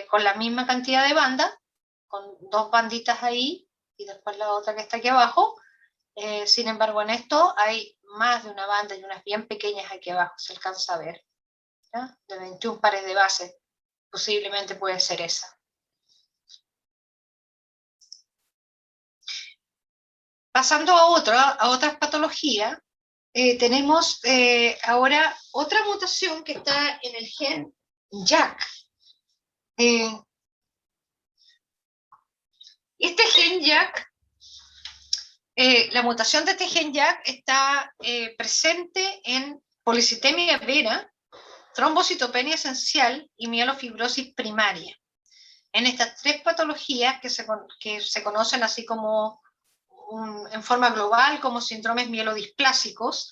con la misma cantidad de bandas, con dos banditas ahí, y después la otra que está aquí abajo. Sin embargo, en esto hay más de una banda y unas bien pequeñas aquí abajo, se alcanza a ver, ¿ya? De 21 pares de bases, posiblemente puede ser esa. Pasando a otras patologías, tenemos ahora otra mutación que está en el gen JAK. Este gen JAK, la mutación de este gen JAK está presente en policitemia vera, trombocitopenia esencial y mielofibrosis primaria. En estas tres patologías que se conocen así como en forma global como síndromes mielodisplásicos,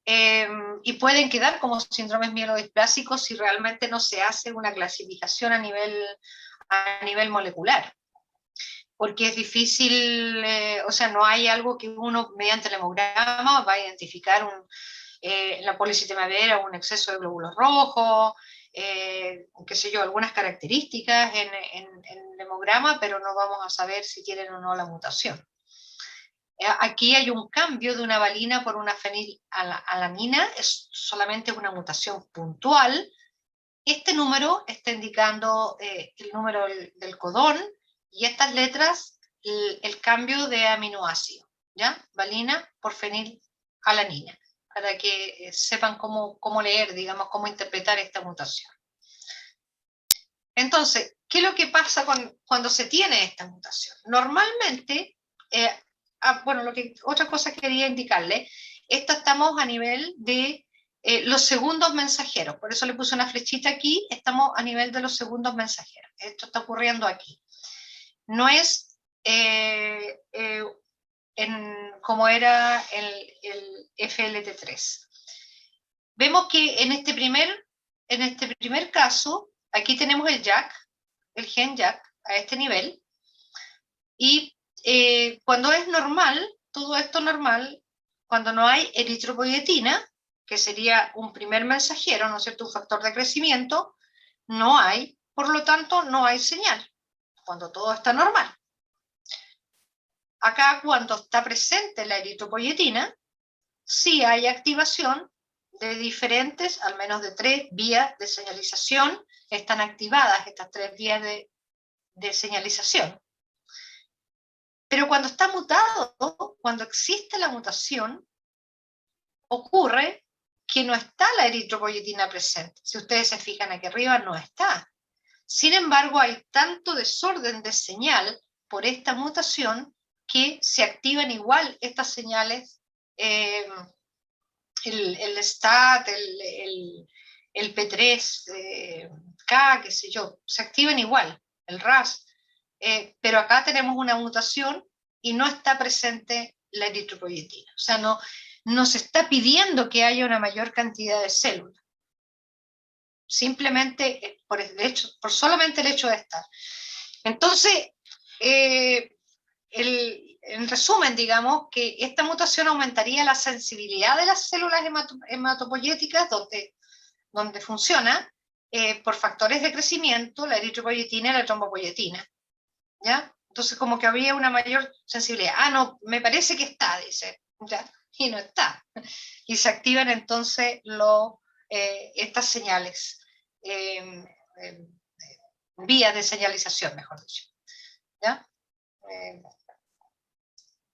y pueden quedar como síndromes mielodisplásicos si realmente no se hace una clasificación a nivel molecular. Porque es difícil, o sea, no hay algo que uno mediante el hemograma va a identificar la policitemia vera, un exceso de glóbulos rojos, qué sé yo, algunas características en el hemograma, pero no vamos a saber si tienen o no la mutación. Aquí hay un cambio de una valina por una fenilalanina, es solamente una mutación puntual. Este número está indicando el número del codón, y estas letras, el cambio de aminoácido, ¿ya? Valina por fenilalanina, para que sepan cómo leer, digamos, cómo interpretar esta mutación. Entonces, ¿qué es lo que pasa cuando se tiene esta mutación? Normalmente, bueno, otra cosa que quería indicarle, estamos a nivel de los segundos mensajeros, por eso le puse una flechita aquí, estamos a nivel de los segundos mensajeros, esto está ocurriendo aquí. No es como era el FLT3. Vemos que en este primer caso, aquí tenemos el JAK, el gen JAK, a este nivel, y cuando es normal, todo esto normal, cuando no hay eritropoyetina, que sería un primer mensajero, ¿no es cierto?, un factor de crecimiento, no hay, por lo tanto, no hay señal, cuando todo está normal. acá cuando está presente la eritropoyetina, sí hay activación de diferentes, al menos de 3 vías de señalización, están activadas estas 3 vías de señalización. Pero cuando está mutado, cuando existe la mutación, ocurre que no está la eritropoyetina presente. Si ustedes se fijan aquí arriba, no está. Sin embargo, hay tanto desorden de señal por esta mutación que se activan igual estas señales, el STAT, el P3K, qué sé yo, se activan igual, el RAS. Pero acá tenemos una mutación y no está presente la eritropoyetina. O sea, no se está pidiendo que haya una mayor cantidad de células. Simplemente por solamente el hecho de estar. Entonces, en resumen, digamos que esta mutación aumentaría la sensibilidad de las células hematopoyéticas donde funciona por factores de crecimiento, la eritropoyetina y la trombopoyetina. ¿Ya? Entonces como que habría una mayor sensibilidad. Ah, no, me parece que está, dice, ¿ya? Y no está. Y se activan entonces estas señales, vías de señalización, mejor dicho. ¿Ya?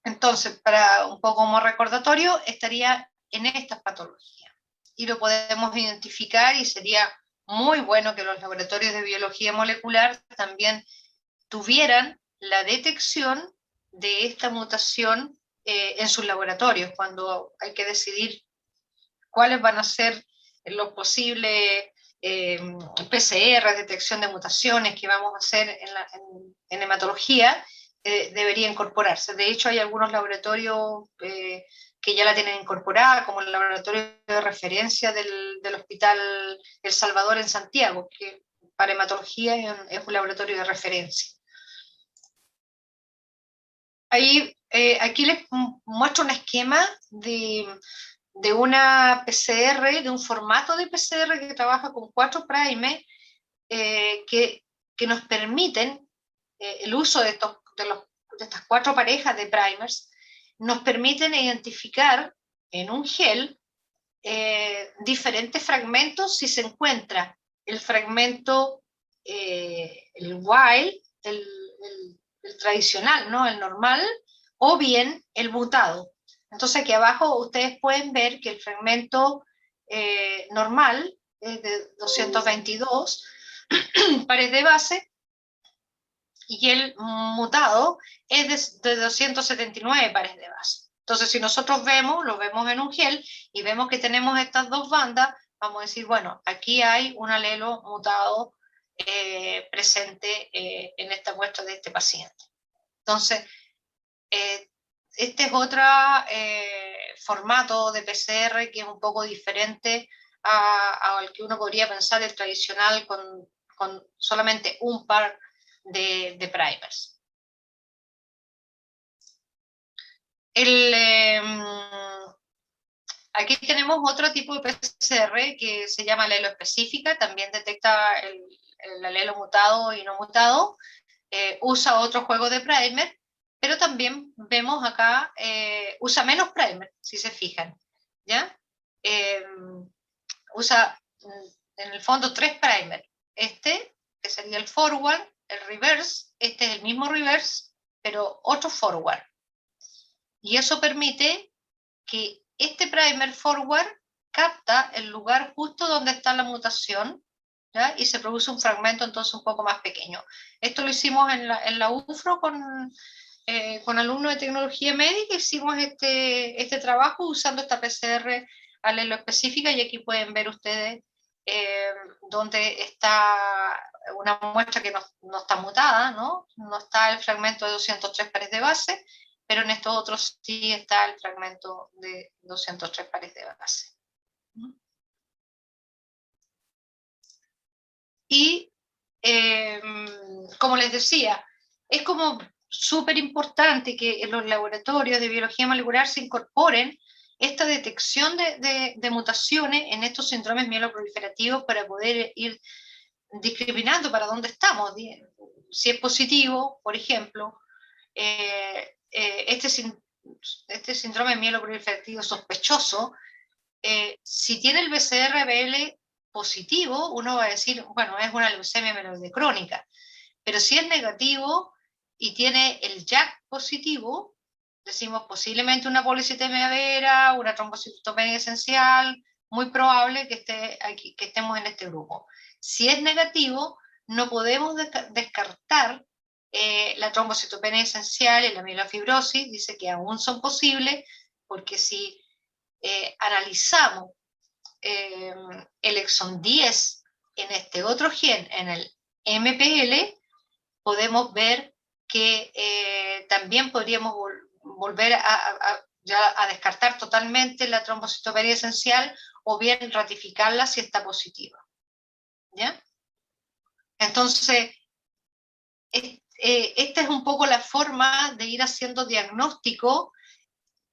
Entonces, para un poco como recordatorio, estaría en estas patologías. Y lo podemos identificar y sería muy bueno que los laboratorios de biología molecular también tuvieran la detección de esta mutación en sus laboratorios, cuando hay que decidir cuáles van a ser los posibles PCR, detección de mutaciones que vamos a hacer en hematología, debería incorporarse. De hecho, hay algunos laboratorios que ya la tienen incorporada, como el laboratorio de referencia del Hospital El Salvador en Santiago, que para hematología es un laboratorio de referencia. Ahí, aquí les muestro un esquema de una PCR, de un formato de PCR que trabaja con 4 primers que nos permiten, el uso de estas 4 parejas de primers, nos permiten identificar en un gel diferentes fragmentos si se encuentra el fragmento, el wild, el tradicional, ¿no? El normal, o bien el mutado. Entonces aquí abajo ustedes pueden ver que el fragmento normal es de 222 pares de base, y el mutado es de 279 pares de base. Entonces, si nosotros lo vemos en un gel, y vemos que tenemos estas 2 bandas, vamos a decir, bueno, aquí hay un alelo mutado presente en esta muestra de este paciente. Entonces, este es otro formato de PCR que es un poco diferente al que uno podría pensar el tradicional con solamente un par de primers. Aquí tenemos otro tipo de PCR que se llama alelo específica, también detecta el alelo mutado y no mutado, usa otro juego de primer, pero también vemos acá, usa menos primer, si se fijan, ¿ya? Usa en el fondo 3 primers, que sería el forward, el reverse, este es el mismo reverse, pero otro forward. Y eso permite que este primer forward capta el lugar justo donde está la mutación, ¿ya? Y se produce un fragmento entonces un poco más pequeño. Esto lo hicimos en la UFRO con alumnos de tecnología médica, hicimos este trabajo usando esta PCR alelo específica, y aquí pueden ver ustedes donde está una muestra que no está mutada, ¿no? No está el fragmento de 203 pares de base, pero en estos otros sí está el fragmento de 203 pares de base. Y como les decía, es como súper importante que en los laboratorios de biología molecular se incorporen esta detección de mutaciones en estos síndromes mieloproliferativos para poder ir discriminando para dónde estamos. Si es positivo, por ejemplo, este síndrome mieloproliferativo sospechoso, si tiene el BCR-ABL positivo, uno va a decir, bueno, es una leucemia mieloide crónica, pero si es negativo y tiene el JAK positivo, decimos posiblemente una policitemia vera, una trombocitopenia esencial, muy probable que estemos en este grupo. Si es negativo, no podemos descartar la trombocitopenia esencial y la mielofibrosis, dice que aún son posibles, porque si analizamos el exon 10 en este otro gen, en el MPL, podemos ver que también podríamos volver a descartar totalmente la trombocitopenia esencial o bien ratificarla si está positiva. ¿Ya? Entonces, esta es un poco la forma de ir haciendo diagnóstico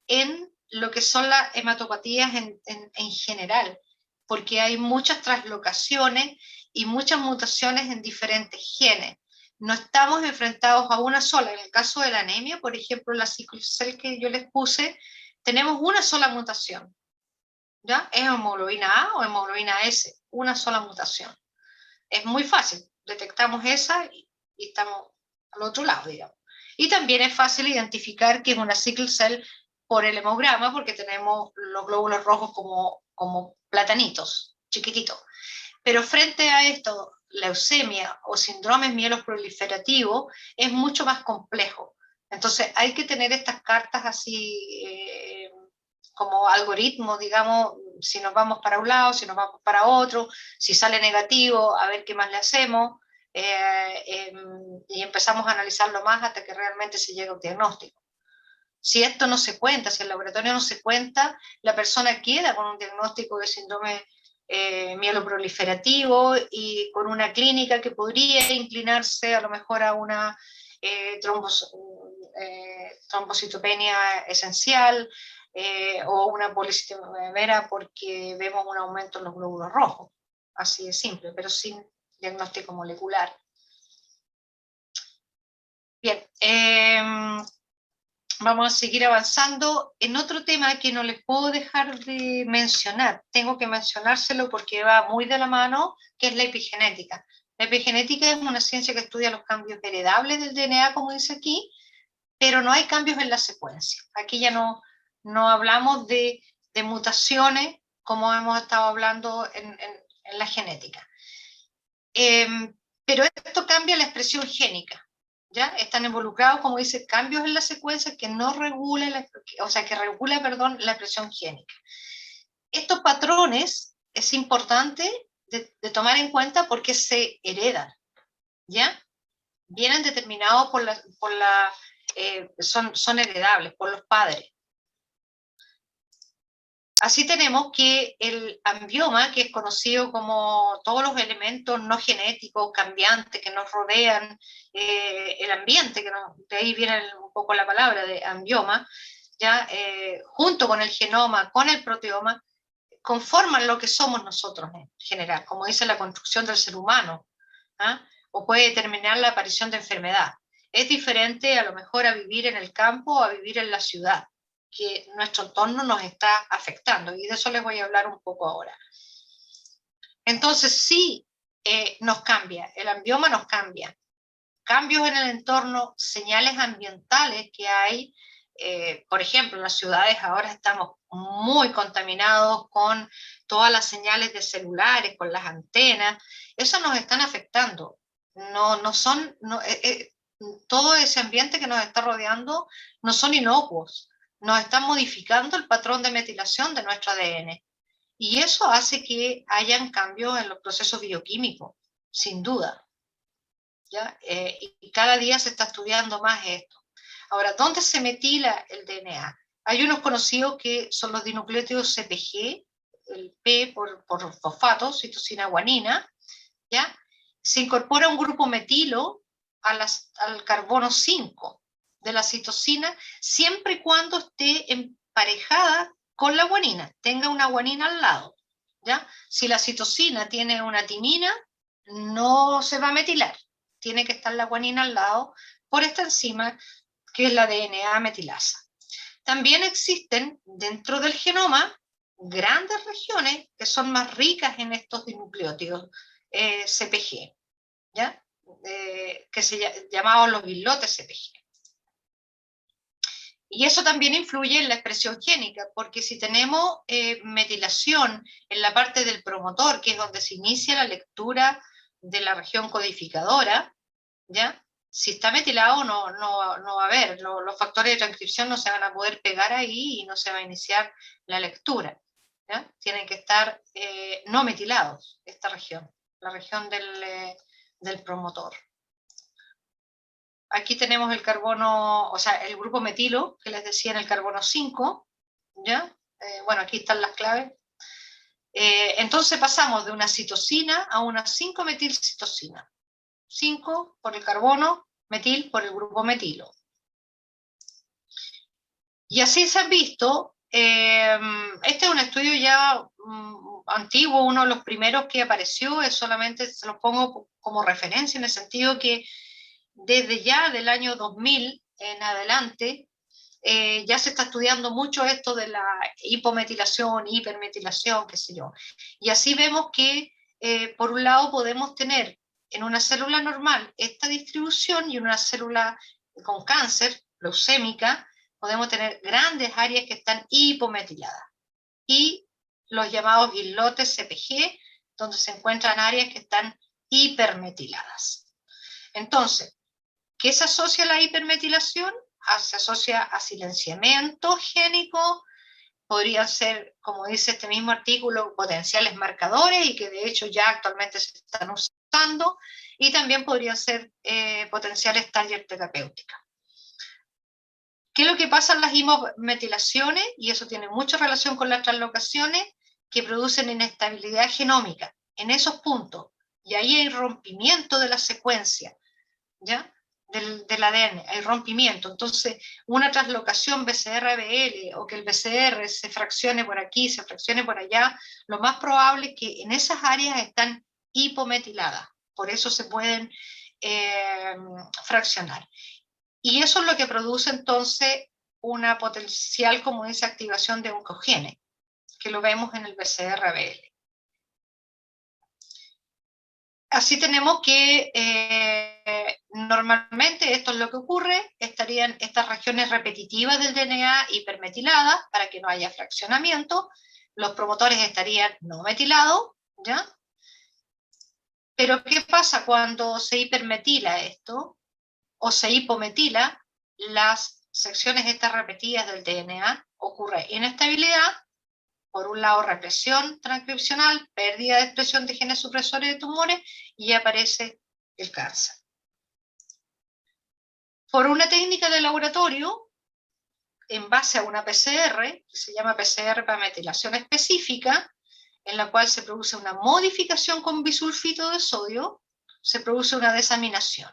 en lo que son las hematopatías en general, porque hay muchas traslocaciones y muchas mutaciones en diferentes genes. No estamos enfrentados a una sola. En el caso de la anemia, por ejemplo, la sickle cell que yo les puse, tenemos una sola mutación. ¿Ya? Es hemoglobina A o hemoglobina S, una sola mutación. Es muy fácil, detectamos esa y estamos al otro lado, digamos. Y también es fácil identificar que es una sickle cell por el hemograma, porque tenemos los glóbulos rojos como platanitos, chiquititos. Pero frente a esto, leucemia o síndromes mieloproliferativos es mucho más complejo. Entonces hay que tener estas cartas así como algoritmo, digamos, si nos vamos para un lado, si nos vamos para otro, si sale negativo, a ver qué más le hacemos, y empezamos a analizarlo más hasta que realmente se llega a un diagnóstico. Si esto no se cuenta, si el laboratorio no se cuenta, la persona queda con un diagnóstico de síndrome mieloproliferativo y con una clínica que podría inclinarse a lo mejor a una trombocitopenia esencial o una policitemia vera porque vemos un aumento en los glóbulos rojos. Así de simple, pero sin diagnóstico molecular. Bien, vamos a seguir avanzando en otro tema que no les puedo dejar de mencionar. Tengo que mencionárselo porque va muy de la mano, que es la epigenética. La epigenética es una ciencia que estudia los cambios heredables del DNA, como dice aquí, pero no hay cambios en la secuencia. Aquí ya no hablamos de mutaciones, como hemos estado hablando en la genética. Pero esto cambia la expresión génica. ¿Ya? Están involucrados, como dice, cambios en la secuencia que no regula, que regula, perdón, la expresión génica. Estos patrones es importante de tomar en cuenta porque se heredan, ¿ya? Vienen determinados son heredables por los padres. Así tenemos que el ambioma, que es conocido como todos los elementos no genéticos, cambiantes, que nos rodean, el ambiente, de ahí viene un poco la palabra de ambioma, ¿ya? Junto con el genoma, con el proteoma, conforman lo que somos nosotros en general, como dice la construcción del ser humano, ¿ah? O puede determinar la aparición de enfermedad. Es diferente a lo mejor a vivir en el campo o a vivir en la ciudad, que nuestro entorno nos está afectando, y de eso les voy a hablar un poco ahora. Entonces sí, nos cambia, el ambioma nos cambia, cambios en el entorno, señales ambientales que hay, por ejemplo, en las ciudades ahora estamos muy contaminados con todas las señales de celulares, con las antenas, eso nos están afectando, todo ese ambiente que nos está rodeando no son inocuos, nos están modificando el patrón de metilación de nuestro ADN. Y eso hace que hayan cambios en los procesos bioquímicos, sin duda. ¿Ya? Y cada día se está estudiando más esto. Ahora, ¿dónde se metila el DNA? Hay unos conocidos que son los dinucleótidos CpG, el P por fosfato, citosina guanina, ¿ya? Se incorpora un grupo metilo al carbono 5 de la citosina, siempre y cuando esté emparejada con la guanina, tenga una guanina al lado, ¿ya? Si la citosina tiene una timina, no se va a metilar, tiene que estar la guanina al lado por esta enzima que es la DNA metilasa. También existen dentro del genoma grandes regiones que son más ricas en estos dinucleótidos CpG, ¿ya? Que se llamaban los islotes CpG. Y eso también influye en la expresión génica, porque si tenemos metilación en la parte del promotor, que es donde se inicia la lectura de la región codificadora, ¿ya? Si está metilado no va a haber, los factores de transcripción no se van a poder pegar ahí y no se va a iniciar la lectura, ¿ya? Tienen que estar no metilados, esta región, la región del promotor. Aquí tenemos el carbono, o sea, el grupo metilo, que les decía en el carbono 5, ¿ya? Bueno, aquí están las claves. Entonces pasamos de una citosina a una 5-metilcitosina. 5 por el carbono, metil por el grupo metilo. Y así se han visto, este es un estudio ya antiguo, uno de los primeros que apareció, es solamente se los pongo como referencia en el sentido que desde ya del año 2000 en adelante, ya se está estudiando mucho esto de la hipometilación, hipermetilación, qué sé yo. Y así vemos que, por un lado, podemos tener en una célula normal esta distribución y en una célula con cáncer, leucémica, podemos tener grandes áreas que están hipometiladas. Y los llamados islotes CpG, donde se encuentran áreas que están hipermetiladas. Entonces, ¿qué se asocia a la hipermetilación? Se asocia a silenciamiento génico, podrían ser, como dice este mismo artículo, potenciales marcadores, y que de hecho ya actualmente se están usando, y también podrían ser potenciales target terapéuticas. ¿Qué es lo que pasa en las hipometilaciones? Y eso tiene mucha relación con las translocaciones, que producen inestabilidad genómica en esos puntos, y ahí hay rompimiento de la secuencia, ¿ya? Del ADN, hay rompimiento. Entonces, una translocación BCR-ABL o que el BCR se fraccione por aquí, se fraccione por allá, lo más probable es que en esas áreas están hipometiladas, por eso se pueden fraccionar. Y eso es lo que produce entonces una potencial, como dice, activación de oncogenes, que lo vemos en el BCR-ABL. Así tenemos que normalmente esto es lo que ocurre, estarían estas regiones repetitivas del DNA hipermetiladas para que no haya fraccionamiento, los promotores estarían no metilados, ¿ya? Pero ¿qué pasa cuando se hipermetila esto o se hipometila? Las secciones estas repetidas del DNA ocurre inestabilidad, por un lado represión transcripcional, pérdida de expresión de genes supresores de tumores, y aparece el cáncer. Por una técnica de laboratorio, en base a una PCR, que se llama PCR para metilación específica, en la cual se produce una modificación con bisulfito de sodio, se produce una desaminación.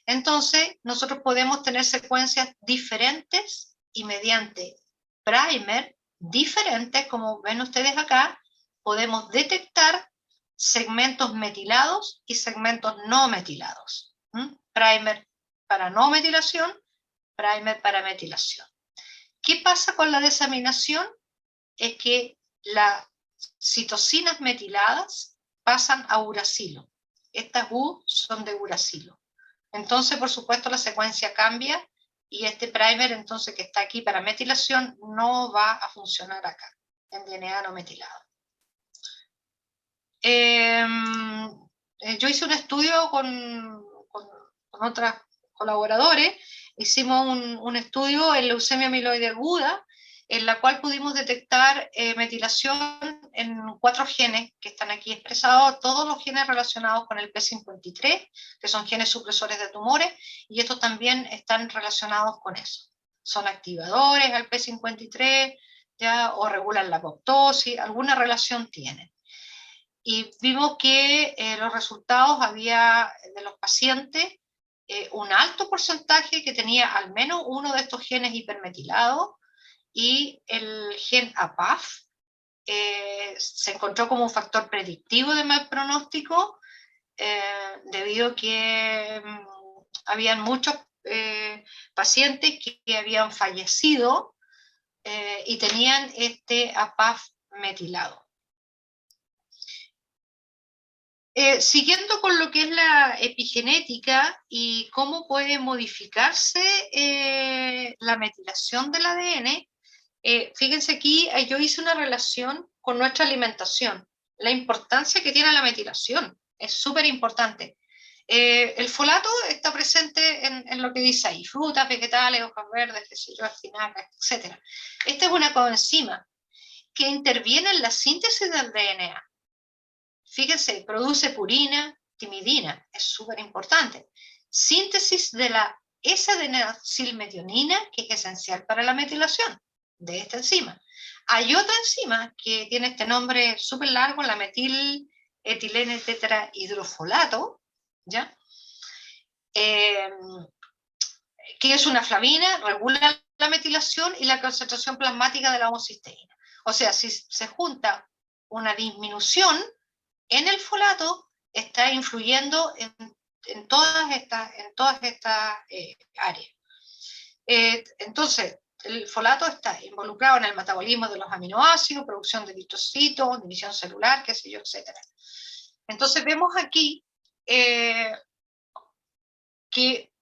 Entonces, nosotros podemos tener secuencias diferentes y mediante primer diferentes, como ven ustedes acá, podemos detectar segmentos metilados y segmentos no metilados. Primer para no metilación, primer para metilación. ¿Qué pasa con la desaminación? Es que las citosinas metiladas pasan a uracilo. Estas U son de uracilo. Entonces, por supuesto, la secuencia cambia y este primer, entonces, que está aquí para metilación, no va a funcionar acá, en DNA no metilado. Yo hice un estudio con otros colaboradores, hicimos un estudio en leucemia amiloide aguda, en la cual pudimos detectar metilación en 4 genes que están aquí expresados, todos los genes relacionados con el P53, que son genes supresores de tumores, y estos también están relacionados con eso. Son activadores al P53, ¿ya? O regulan la apoptosis, alguna relación tienen. Y vimos que los resultados había de los pacientes un alto porcentaje que tenía al menos uno de estos genes hipermetilados, y el gen APAF se encontró como un factor predictivo de mal pronóstico debido a que habían muchos pacientes que habían fallecido y tenían este APAF metilado. Siguiendo con lo que es la epigenética y cómo puede modificarse la metilación del ADN, fíjense aquí, yo hice una relación con nuestra alimentación, la importancia que tiene la metilación, es súper importante. El folato está presente en lo que dice ahí, frutas, vegetales, hojas verdes, qué sé yo, espinacas, etc. Esta es una coenzima que interviene en la síntesis del DNA. Fíjense, produce purina, timidina, es súper importante. Síntesis de la S-adenosylmetionina, que es esencial para la metilación de esta enzima. Hay otra enzima que tiene este nombre súper largo, la metiletilene tetrahidrofolato, ¿ya? Que es una flavina, regula la metilación y la concentración plasmática de la homocisteína. O sea, si se junta una disminución en el folato, está influyendo en todas estas áreas. Entonces, el folato está involucrado en el metabolismo de los aminoácidos, producción de eritrocitos, división celular, qué sé yo, etc. Entonces vemos aquí que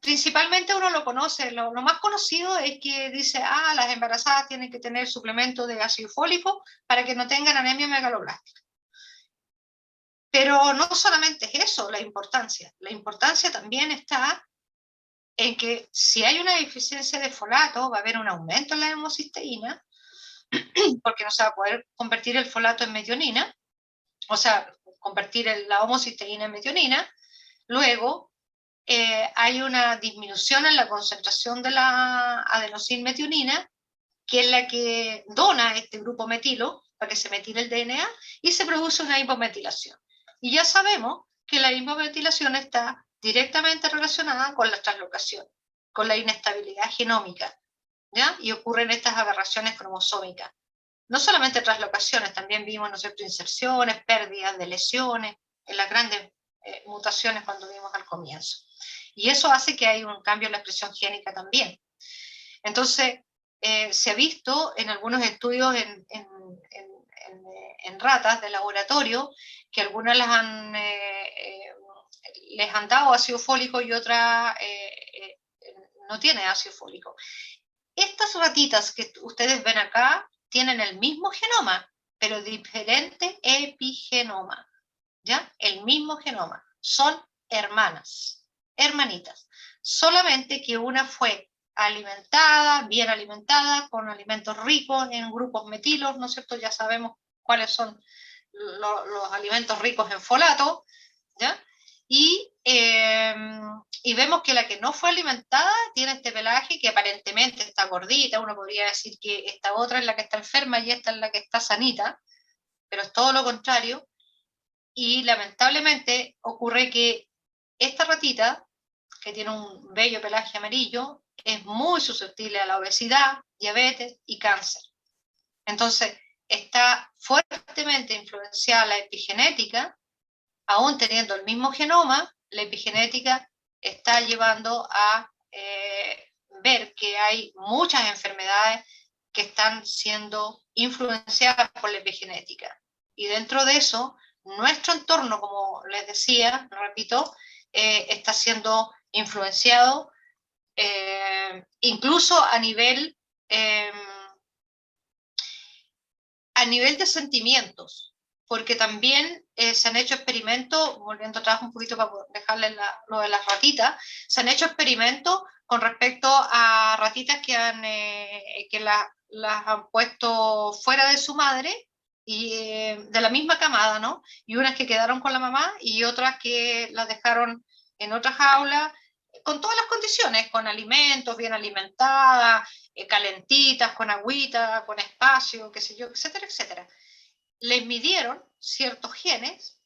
principalmente uno lo conoce, lo más conocido es que dice, las embarazadas tienen que tener suplemento de ácido fólico para que no tengan anemia megaloblástica. Pero no solamente es eso la importancia también está en que si hay una deficiencia de folato va a haber un aumento en la homocisteína, porque no se va a poder convertir el folato en metionina, o sea, convertir la homocisteína en metionina. Luego hay una disminución en la concentración de la adenosilmetionina, que es la que dona este grupo metilo para que se metile el DNA, y se produce una hipometilación. Y ya sabemos que la hipometilación está directamente relacionada con la translocación, con la inestabilidad genómica, ¿ya? Y ocurren estas aberraciones cromosómicas. No solamente translocaciones, también vimos, ¿no es cierto?, inserciones, pérdidas de lesiones, en las grandes mutaciones cuando vimos al comienzo. Y eso hace que hay un cambio en la expresión génica también. Entonces, se ha visto en algunos estudios en ratas de laboratorio que algunas les han dado ácido fólico y otras no tienen ácido fólico. Estas ratitas que ustedes ven acá tienen el mismo genoma, pero diferente epigenoma, ¿ya? El mismo genoma. Son hermanas, hermanitas. Solamente que una fue alimentada, bien alimentada, con alimentos ricos en grupos metilos, ¿no es cierto? Ya sabemos cuáles son los alimentos ricos en folato, ¿ya? Y vemos que la que no fue alimentada tiene este pelaje que aparentemente está gordita, uno podría decir que esta otra es la que está enferma y esta es la que está sanita, pero es todo lo contrario, y lamentablemente ocurre que esta ratita, que tiene un bello pelaje amarillo, es muy susceptible a la obesidad, diabetes y cáncer. Entonces, está fuertemente influenciada la epigenética, aún teniendo el mismo genoma, la epigenética está llevando a ver que hay muchas enfermedades que están siendo influenciadas por la epigenética. Y dentro de eso, nuestro entorno, como les decía, repito, está siendo influenciado incluso a nivel de sentimientos, porque también se han hecho experimentos, volviendo atrás un poquito para dejarles lo de las ratitas, se han hecho experimentos con respecto a ratitas que las han puesto fuera de su madre, y de la misma camada, ¿no? Y unas que quedaron con la mamá y otras que las dejaron en otra jaula, con todas las condiciones, con alimentos, bien alimentadas, calentitas, con agüita, con espacio, qué sé yo, etcétera, etcétera. Les midieron ciertos genes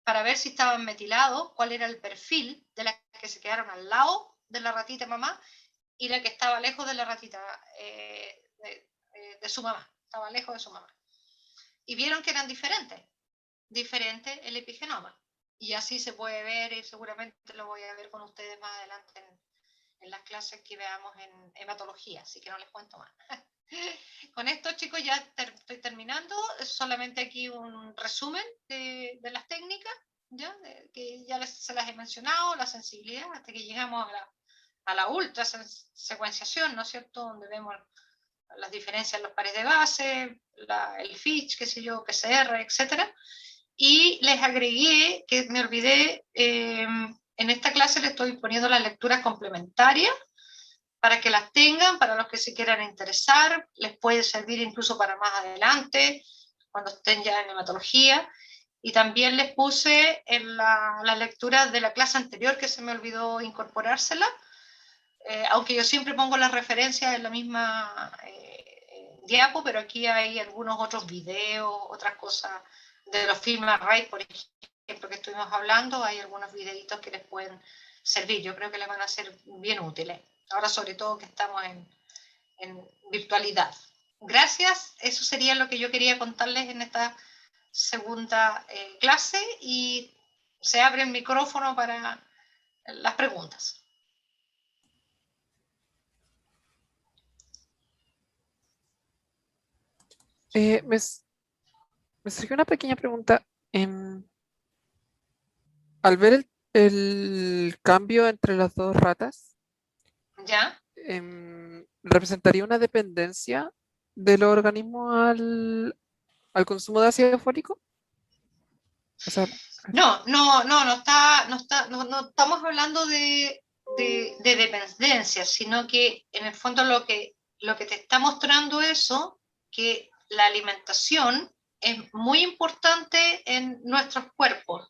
para ver si estaban metilados, cuál era el perfil de las que se quedaron al lado de la ratita mamá y la que estaba lejos de la ratita de su mamá, estaba lejos de su mamá. Y vieron que eran diferentes el epigenoma. y así se puede ver, y seguramente lo voy a ver con ustedes más adelante en las clases que veamos en hematología, así que no les cuento más. Con esto, chicos, ya estoy terminando. Solamente aquí un resumen de las técnicas, ¿ya? Que ya se las he mencionado, la sensibilidad, hasta que llegamos a la ultra secuenciación, ¿no es cierto? Donde vemos las diferencias en los pares de base, el FISH, qué sé yo, PCR, etcétera. Y les agregué, que me olvidé, en esta clase les estoy poniendo las lecturas complementarias para que las tengan, para los que se quieran interesar, les puede servir incluso para más adelante, cuando estén ya en hematología. Y también les puse en las lecturas de la clase anterior, que se me olvidó incorporársela, aunque yo siempre pongo las referencias en la misma diapo, pero aquí hay algunos otros videos, otras cosas de los film array, por ejemplo, que estuvimos hablando, hay algunos videitos que les pueden servir, yo creo que les van a ser bien útiles, ahora sobre todo que estamos en virtualidad. Gracias, eso sería lo que yo quería contarles en esta segunda clase, y se abre el micrófono para las preguntas. Me surgió una pequeña pregunta. Al ver el cambio entre las dos ratas, ¿Ya? ¿representaría una dependencia del organismo al consumo de ácido fólico? O sea, No estamos hablando de dependencia, sino que en el fondo lo que te está mostrando eso, que la alimentación es muy importante en nuestros cuerpos,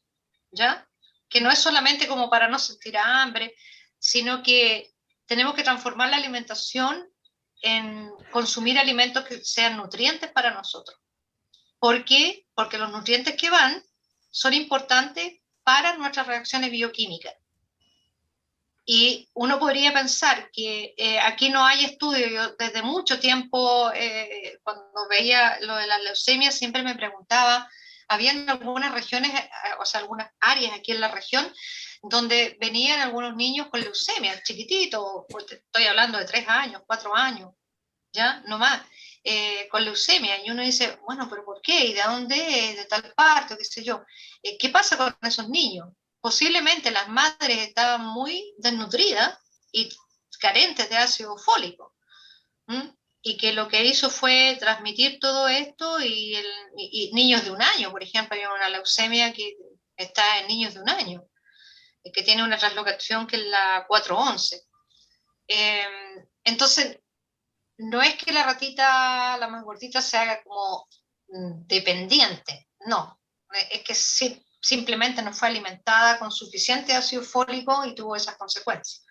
¿ya? Que no es solamente como para no sentir hambre, sino que tenemos que transformar la alimentación en consumir alimentos que sean nutrientes para nosotros. ¿Por qué? Porque los nutrientes que van son importantes para nuestras reacciones bioquímicas. Y uno podría pensar que aquí no hay estudio. Yo desde mucho tiempo, cuando veía lo de la leucemia, siempre me preguntaba, habían algunas regiones, o sea, algunas áreas aquí en la región, donde venían algunos niños con leucemia, chiquititos, estoy hablando de 3 años, 4 años, ¿ya? No más, con leucemia. Y uno dice, bueno, ¿pero por qué? ¿Y de dónde es? ¿De tal parte? ¿Qué sé yo? ¿Qué pasa con esos niños? Posiblemente las madres estaban muy desnutridas y carentes de ácido fólico. ¿Mm? Y que lo que hizo fue transmitir todo esto, y niños de 1 año, por ejemplo, hay una leucemia que está en niños de 1 año, que tiene una translocación que es la 411. Entonces, no es que la ratita, la más gordita, se haga como dependiente, no, es que simplemente no fue alimentada con suficiente ácido fólico y tuvo esas consecuencias.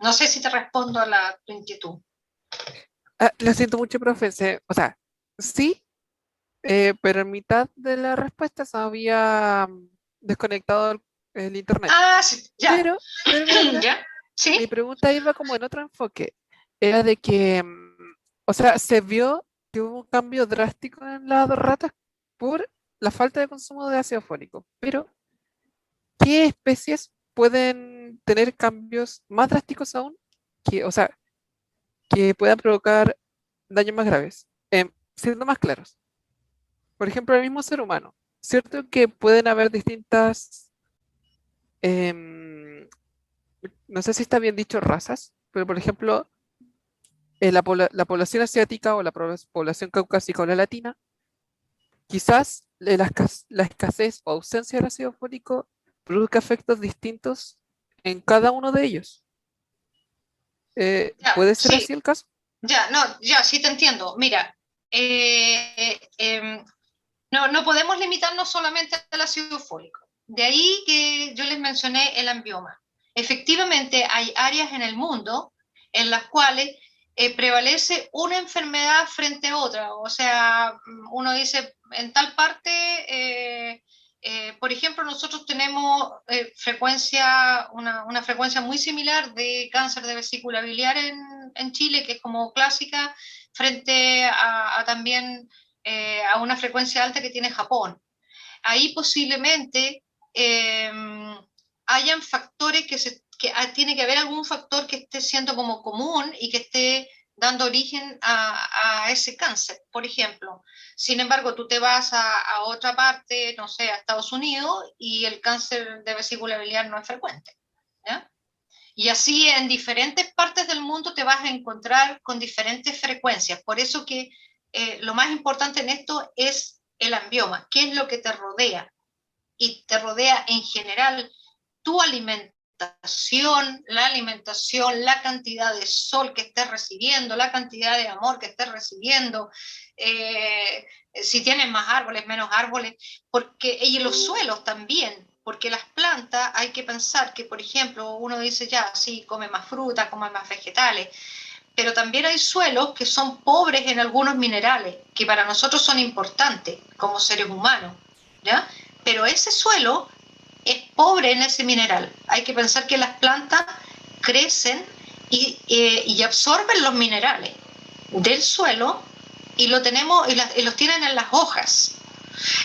No sé si te respondo a tu inquietud. lo siento mucho, profe. O sea, sí, pero en mitad de la respuesta se había desconectado el internet. Ah, sí, ya. Mira, ¿Ya? ¿Sí? mi pregunta iba como en otro enfoque. Era de que, o sea, se vio que hubo un cambio drástico en las dos ratas por la falta de consumo de ácido fólico. Pero, ¿qué especies pueden tener cambios más drásticos aún? O sea, que puedan provocar daños más graves. Siendo más claros. Por ejemplo, el mismo ser humano. Cierto que pueden haber distintas, no sé si está bien dicho razas, pero por ejemplo, la población asiática o la población caucásica o la latina, quizás la escasez o ausencia del ácido fólico produzca efectos distintos en cada uno de ellos. Ya, ¿Puede ser sí. así el caso? Ya, no, ya, sí te entiendo. Mira, no podemos limitarnos solamente al ácido fólico. De ahí que yo les mencioné el ambioma. Efectivamente, hay áreas en el mundo en las cuales prevalece una enfermedad frente a otra. O sea, uno dice, en tal parte, por ejemplo, nosotros tenemos una frecuencia muy similar de cáncer de vesícula biliar en Chile, que es como clásica, frente a también a una frecuencia alta que tiene Japón. Ahí posiblemente hayan factores tiene que haber algún factor que esté siendo como común y que esté dando origen a ese cáncer, por ejemplo. Sin embargo, tú te vas a otra parte, no sé, a Estados Unidos, y el cáncer de vesícula biliar no es frecuente, ¿ya? Y así en diferentes partes del mundo te vas a encontrar con diferentes frecuencias. Por eso que lo más importante en esto es el ambioma, qué es lo que te rodea. Y te rodea en general tu alimentación, la cantidad de sol que estés recibiendo, la cantidad de amor que estés recibiendo, si tienes más árboles, menos árboles, y los suelos también, porque las plantas hay que pensar que, por ejemplo, uno dice ya, sí, come más fruta, come más vegetales, pero también hay suelos que son pobres en algunos minerales, que para nosotros son importantes como seres humanos, ¿ya? Pero ese suelo es pobre en ese mineral. Hay que pensar que las plantas crecen y absorben los minerales del suelo y los tienen en las hojas.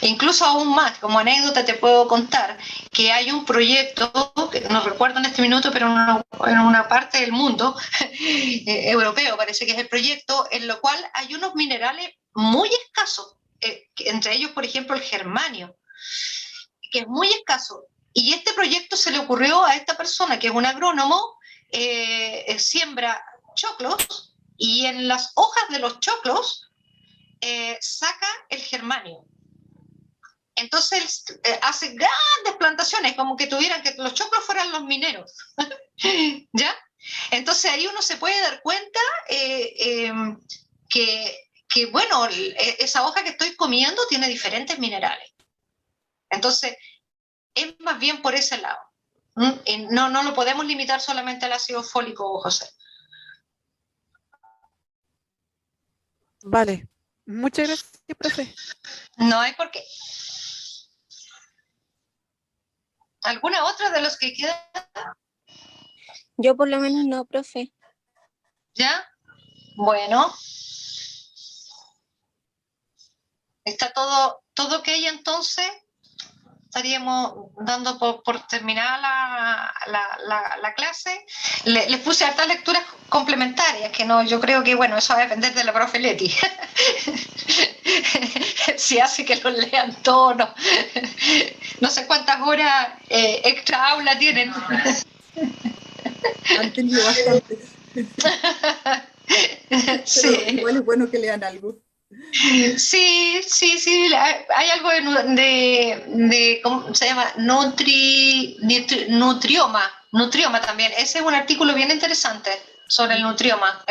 E incluso aún más, como anécdota te puedo contar que hay un proyecto, que no recuerdo en este minuto, pero en una parte del mundo europeo parece que es el proyecto, en lo cual hay unos minerales muy escasos, entre ellos, por ejemplo, el germanio, que es muy escaso. Y este proyecto se le ocurrió a esta persona, que es un agrónomo, siembra choclos y en las hojas de los choclos saca el germanio. Entonces hace grandes plantaciones, como que tuvieran que los choclos fueran los mineros. ¿Ya? Entonces ahí uno se puede dar cuenta que, bueno, esa hoja que estoy comiendo tiene diferentes minerales. Entonces, es más bien por ese lado. No lo podemos limitar solamente al ácido fólico, José. Vale. Muchas gracias, profe. No hay por qué. ¿Alguna otra de los que quedan? Yo por lo menos no, profe. ¿Ya? Bueno. ¿Está todo ok entonces? Estaríamos dando por terminada la clase. Les puse hartas lecturas complementarias, que no, yo creo que, bueno, eso va a depender de la profe Leti. Si hace que los lean todos, no sé cuántas horas extra aula tienen. Han tenido bastantes. Sí. Pero igual es bueno que lean algo. Sí, hay algo de ¿cómo se llama? Nutrioma también. Ese es un artículo bien interesante sobre el nutrioma,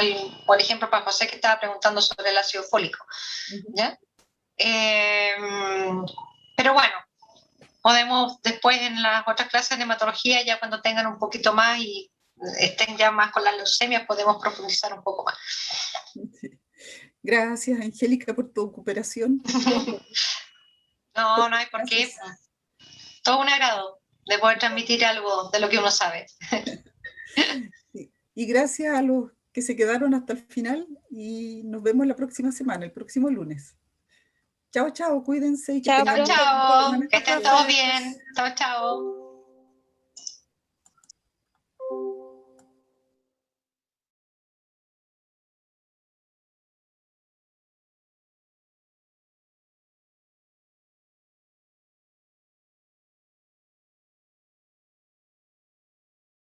por ejemplo, para José que estaba preguntando sobre el ácido fólico, ¿ya? Pero bueno, podemos después en las otras clases de hematología, ya cuando tengan un poquito más y estén ya más con las leucemias, podemos profundizar un poco más. Sí. Gracias, Angélica, por tu cooperación. No hay por qué. Todo un agrado de poder transmitir algo de lo que uno sabe. Sí. Y gracias a los que se quedaron hasta el final y nos vemos la próxima semana, el próximo lunes. Chao, cuídense y que Chao, tengan profe. Chao, que estén gracias. todos bien. Chao.